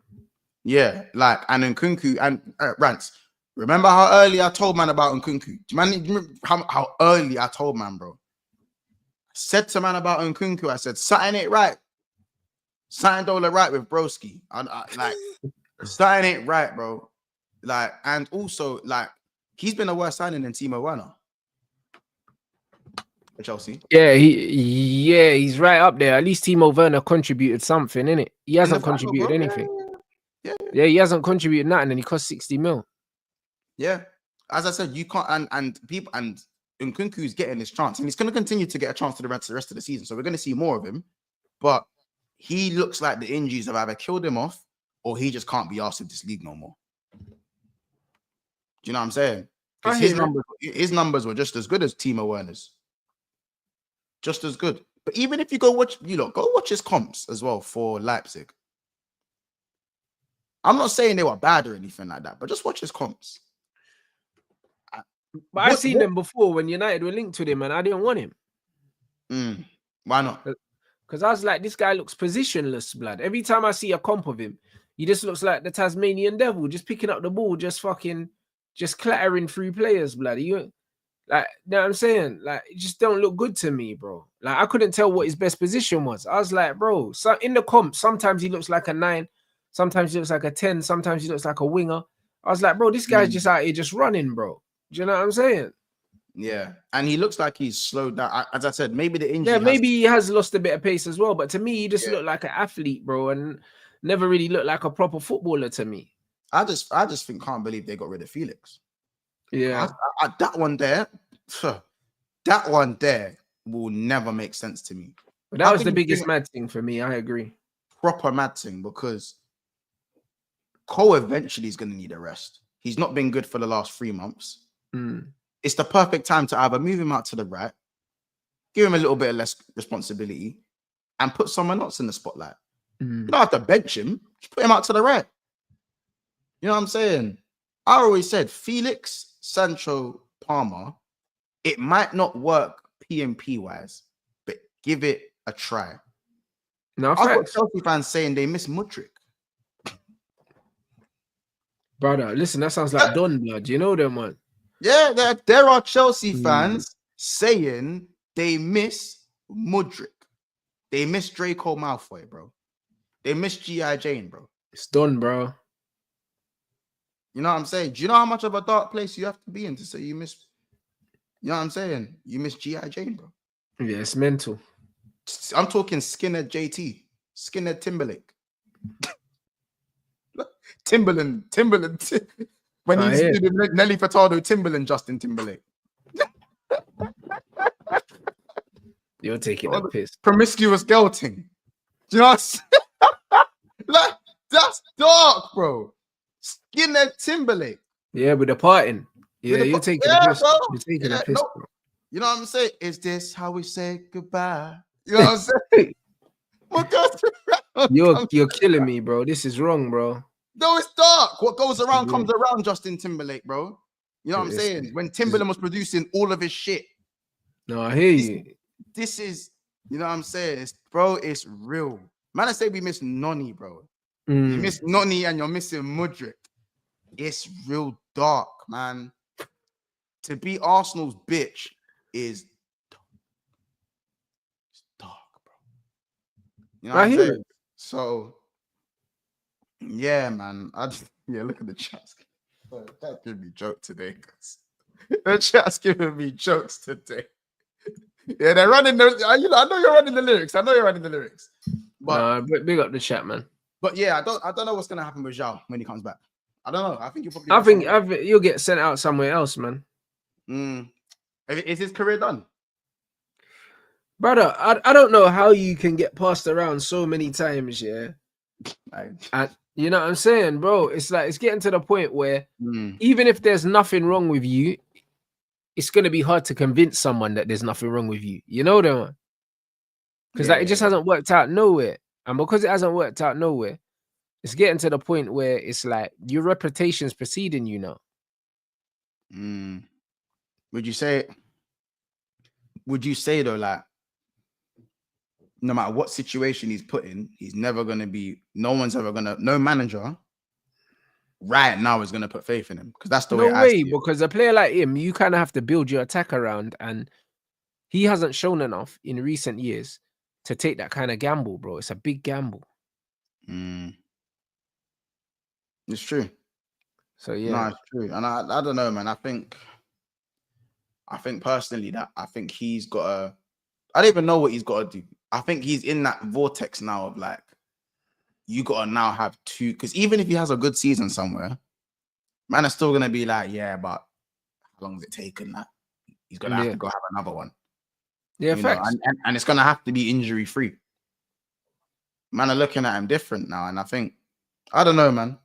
Yeah, like, and Nkunku and Rants. Remember how early I told man about Nkunku? Man, how early I told man, bro. I said to man about Nkunku, I said, something ain't right. Something don't look right with broski. Like, something ain't right, bro. Like, and also, like, he's been a worse signing than Timo Werner for Chelsea.
Yeah, he's right up there. At least Timo Werner contributed something, innit? He hasn't contributed anything. Yeah, he hasn't contributed nothing, and he cost 60 mil.
Yeah, as I said, you can't, and people, and Nkunku's getting his chance, and he's going to continue to get a chance to the rest of the season. So we're going to see more of him, but he looks like the injuries have either killed him off, or he just can't be asked with this league no more. Do you know what I'm saying? Because his numbers were just as good as Timo Werner's, just as good. But even if you go watch his comps as well for Leipzig. I'm not saying they were bad or anything like that, but just watch his comps.
But I've seen them before when United were linked to him, and I didn't want him.
Why not?
Because I was like, this guy looks positionless, blood. Every time I see a comp of him, he just looks like the Tasmanian devil, just picking up the ball, just clattering through players, blood. Like, you know what I'm saying? Like, it just don't look good to me, bro. Like, I couldn't tell what his best position was. I was like, bro, so in the comp, sometimes he looks like a 9, sometimes he looks like a 10, sometimes he looks like a winger. I was like, bro, this guy's just out here just running, bro. Do you know what I'm saying?
Yeah, and he looks like he's slowed down. As I said, maybe the injury.
Yeah, maybe he has lost a bit of pace as well. But to me, he just looked like an athlete, bro, and never really looked like a proper footballer to me.
I just can't believe they got rid of Felix.
Yeah,
that one there will never make sense to me.
But that was the biggest mad thing for me. I agree.
Proper mad thing, because Cole eventually is going to need a rest. He's not been good for the last 3 months. It's the perfect time to either move him out to the right, give him a little bit of less responsibility, and put someone else in the spotlight. You don't have to bench him, just put him out to the right. You know what I'm saying? I always said Felix, Sancho, Palmer, it might not work PMP wise, but give it a try.
No,
I've got Chelsea fans saying they miss Mudryk.
Brother, listen, that sounds like Don blood. You know them, man.
Yeah, there are Chelsea fans saying they miss Mudryk. They miss Draco Malfoy, bro. They miss G.I. Jane, bro.
It's done, bro.
You know what I'm saying? Do you know how much of a dark place you have to be in to say you miss? You know what I'm saying? You miss G.I. Jane, bro.
Yeah, it's mental.
I'm talking Skinner JT, Skinner Timberlake. Timberland. When he's doing Nelly Furtado, Timberland, Justin Timberlake.
You're taking a piss.
Promiscuous girl thing. Do you know what I'm like, that's dark, bro. Skinner Timberlake.
Yeah, with the parting. Yeah, you're taking a piss.
Bro.
You're taking a piss,
no.
bro.
You know what I'm saying? Is this how we say goodbye? You know what I'm saying?
You're killing me, bro. This is wrong, bro.
No, it's dark. What goes around comes around, Justin Timberlake, bro. You know what I'm saying? When Timberland was producing all of his shit.
No, I hear you.
This is, you know what I'm saying? It's real. Man, I say we miss Noni, bro. You miss Noni and you're missing Mudryk. It's real dark, man. To be Arsenal's bitch is dark, bro. You know what I'm saying? So, yeah, man. Look at the chat. That's giving me jokes today. The chat's giving me jokes today. Yeah, they're running the. I know you're running the lyrics. But
big up the chat, man.
But yeah, I don't know what's gonna happen with Zhao when he comes back. I don't know. I think you'll probably.
I think you'll get sent out somewhere else, man.
Is his career done?
Brother, I don't know how you can get passed around so many times, yeah. And you know what I'm saying, bro? It's like it's getting to the point where even if there's nothing wrong with you, it's gonna be hard to convince someone that there's nothing wrong with you. You know that? Because like it just hasn't worked out nowhere. And because it hasn't worked out nowhere, it's getting to the point where it's like your reputation's preceding you now.
Would you say though, like, no matter what situation he's put in, he's never gonna be, no manager right now is gonna put faith in him, because that's the way
No way, because a player like him, you kind of have to build your attack around, and he hasn't shown enough in recent years to take that kind of gamble, bro. It's a big gamble.
It's true.
So yeah,
no, it's true. And I don't know, man. I think personally that I think he's got a, I don't even know what he's got to do. I think he's in that vortex now of like, you got to now have two, because even if he has a good season somewhere, man is still going to be like, yeah, but how long has it taken? That he's going to have to go have another one.
Yeah, facts.
And it's going to have to be injury free. Man are looking at him different now. And I think, I don't know, man.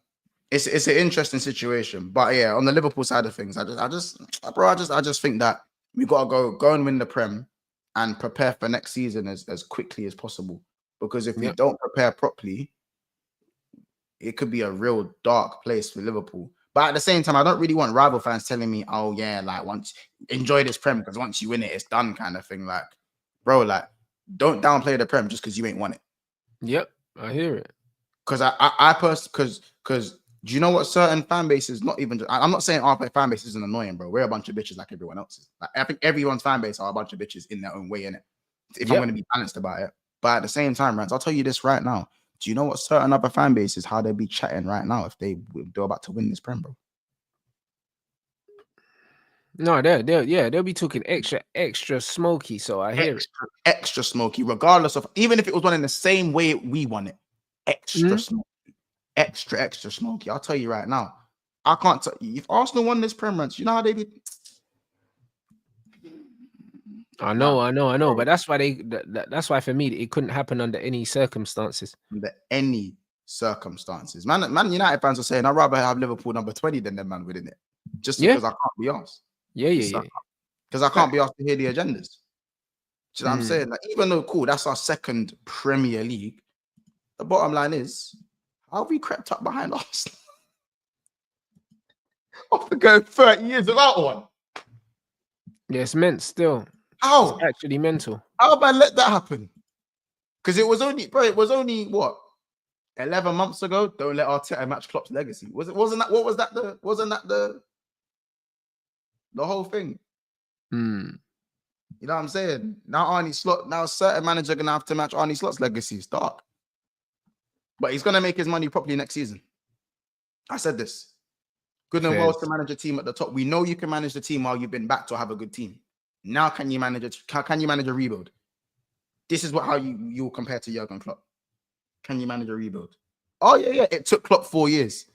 It's an interesting situation. But yeah, on the Liverpool side of things, I just think that we got to go and win the Prem and prepare for next season as quickly as possible. Because if we don't prepare properly, it could be a real dark place for Liverpool. But at the same time, I don't really want rival fans telling me, oh yeah, like once enjoy this Prem because once you win it, it's done kind of thing. Like, bro, like don't downplay the Prem just because you ain't won it.
Yep, I hear it.
Because I personally, because do you know what certain fan bases, not even, I'm not saying our fan base isn't annoying, bro. We're a bunch of bitches like everyone else's. Like, I think everyone's fan base are a bunch of bitches in their own way, innit? If I'm going to be balanced about it. But at the same time, Rants, I'll tell you this right now. Do you know what certain other fan bases, how they'd be chatting right now if they're about to win this Prem, bro?
No, they'll be talking extra smoky. So I hear it.
Extra smoky, regardless of, even if it was one in the same way we won it. Extra smoky. Extra smoky. I'll tell you right now. I can't tell you, if Arsenal won this Prem, Rants, you know how they be.
I know. But that's why that's why for me it couldn't happen under any circumstances.
Under any circumstances. Man, United fans are saying I'd rather have Liverpool number 20 than them man winning it. Just because I can't be asked.
Yeah.
Because I can't be asked to hear the agendas. Do you know what I'm saying? Like, even though cool, that's our second Premier League. The bottom line is, how have we crept up behind Arsenal? After going 30 years without one.
Yeah, it's meant still.
How?
It's actually mental.
How have I let that happen? Because it was only what? 11 months ago. Don't let Arteta match Klopp's legacy. Wasn't that the whole thing? You know what I'm saying? Now certain manager gonna have to match Arne Slot's legacy. It's dark. But he's gonna make his money properly next season. I said this. Good and well to manage a team at the top. We know you can manage the team while you've been back to have a good team. Now can you manage a rebuild? This is how you'll compare to Jurgen Klopp. Can you manage a rebuild? Oh yeah. It took Klopp 4 years.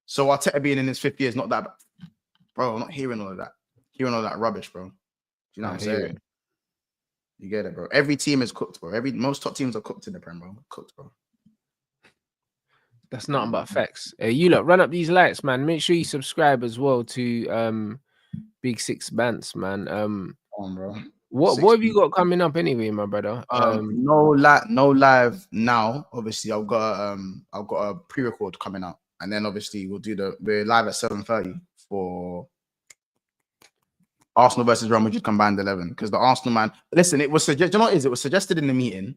So Arteta being in his 5th year is not that bad. Bro, I'm not hearing all of that. Hearing all that rubbish, bro. Do you know what I'm saying? You get it, bro. Every team is cooked, bro. Most top teams are cooked in the Prem, bro. Cooked, bro.
That's nothing but facts. You lot, run up these lights, man. Make sure you subscribe as well to Big Six Bants, man.
Come on, bro.
What have you got coming up anyway, my brother?
No live now. Obviously, I've got a pre-record coming out, and then obviously we're live at 7:30 for Arsenal versus Real Madrid combined 11. Because the Arsenal man, listen, it was suggested. You know what it is? It was suggested in the meeting.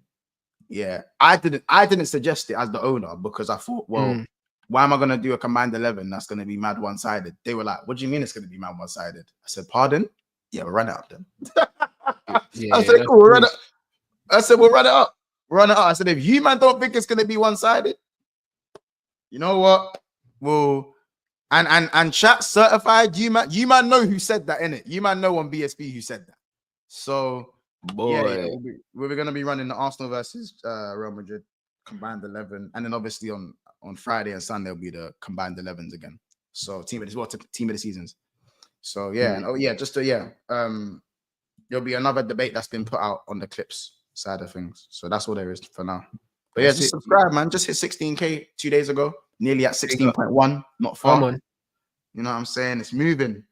Yeah, I didn't suggest it as the owner because I thought, well, why am I gonna do a combined 11 that's gonna be mad one-sided? They were like, what do you mean it's gonna be mad one-sided? I said, pardon? Yeah, we'll run it up then. I said, cool, we'll run it. I said, we'll run it up. Run it up. I said, if you man don't think it's gonna be one-sided, you know what? Well, and chat certified, you man know who said that, innit? You man know on BSB who said that. So yeah, we're gonna be running the Arsenal versus Real Madrid combined 11, and then obviously on Friday and Sunday will be the combined 11s again. So team of the seasons. So yeah, just there'll be another debate that's been put out on the clips side of things. So that's all there is for now. But yeah, just subscribe, man. Just hit 16K 2 days ago. Nearly at 16.1. Not far.
Come on.
You know what I'm saying? It's moving.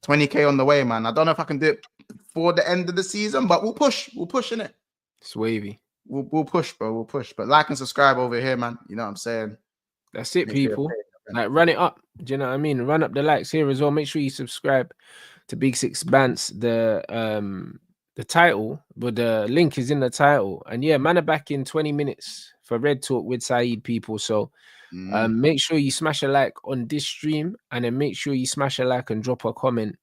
20K on the way, man. I don't know if I can do it for the end of the season, but we'll push. We'll push, innit?
It's wavy.
We'll push, bro. We'll push. But like and subscribe over here, man. You know what I'm saying?
That's it, people. Like, run it up. Do you know what I mean? Run up the likes here as well. Make sure you subscribe to Big Six Bants. The title, but the link is in the title. And yeah, man, are back in 20 minutes for Red Talk with Saeed, people. So make sure you smash a like on this stream, and then make sure you smash a like and drop a comment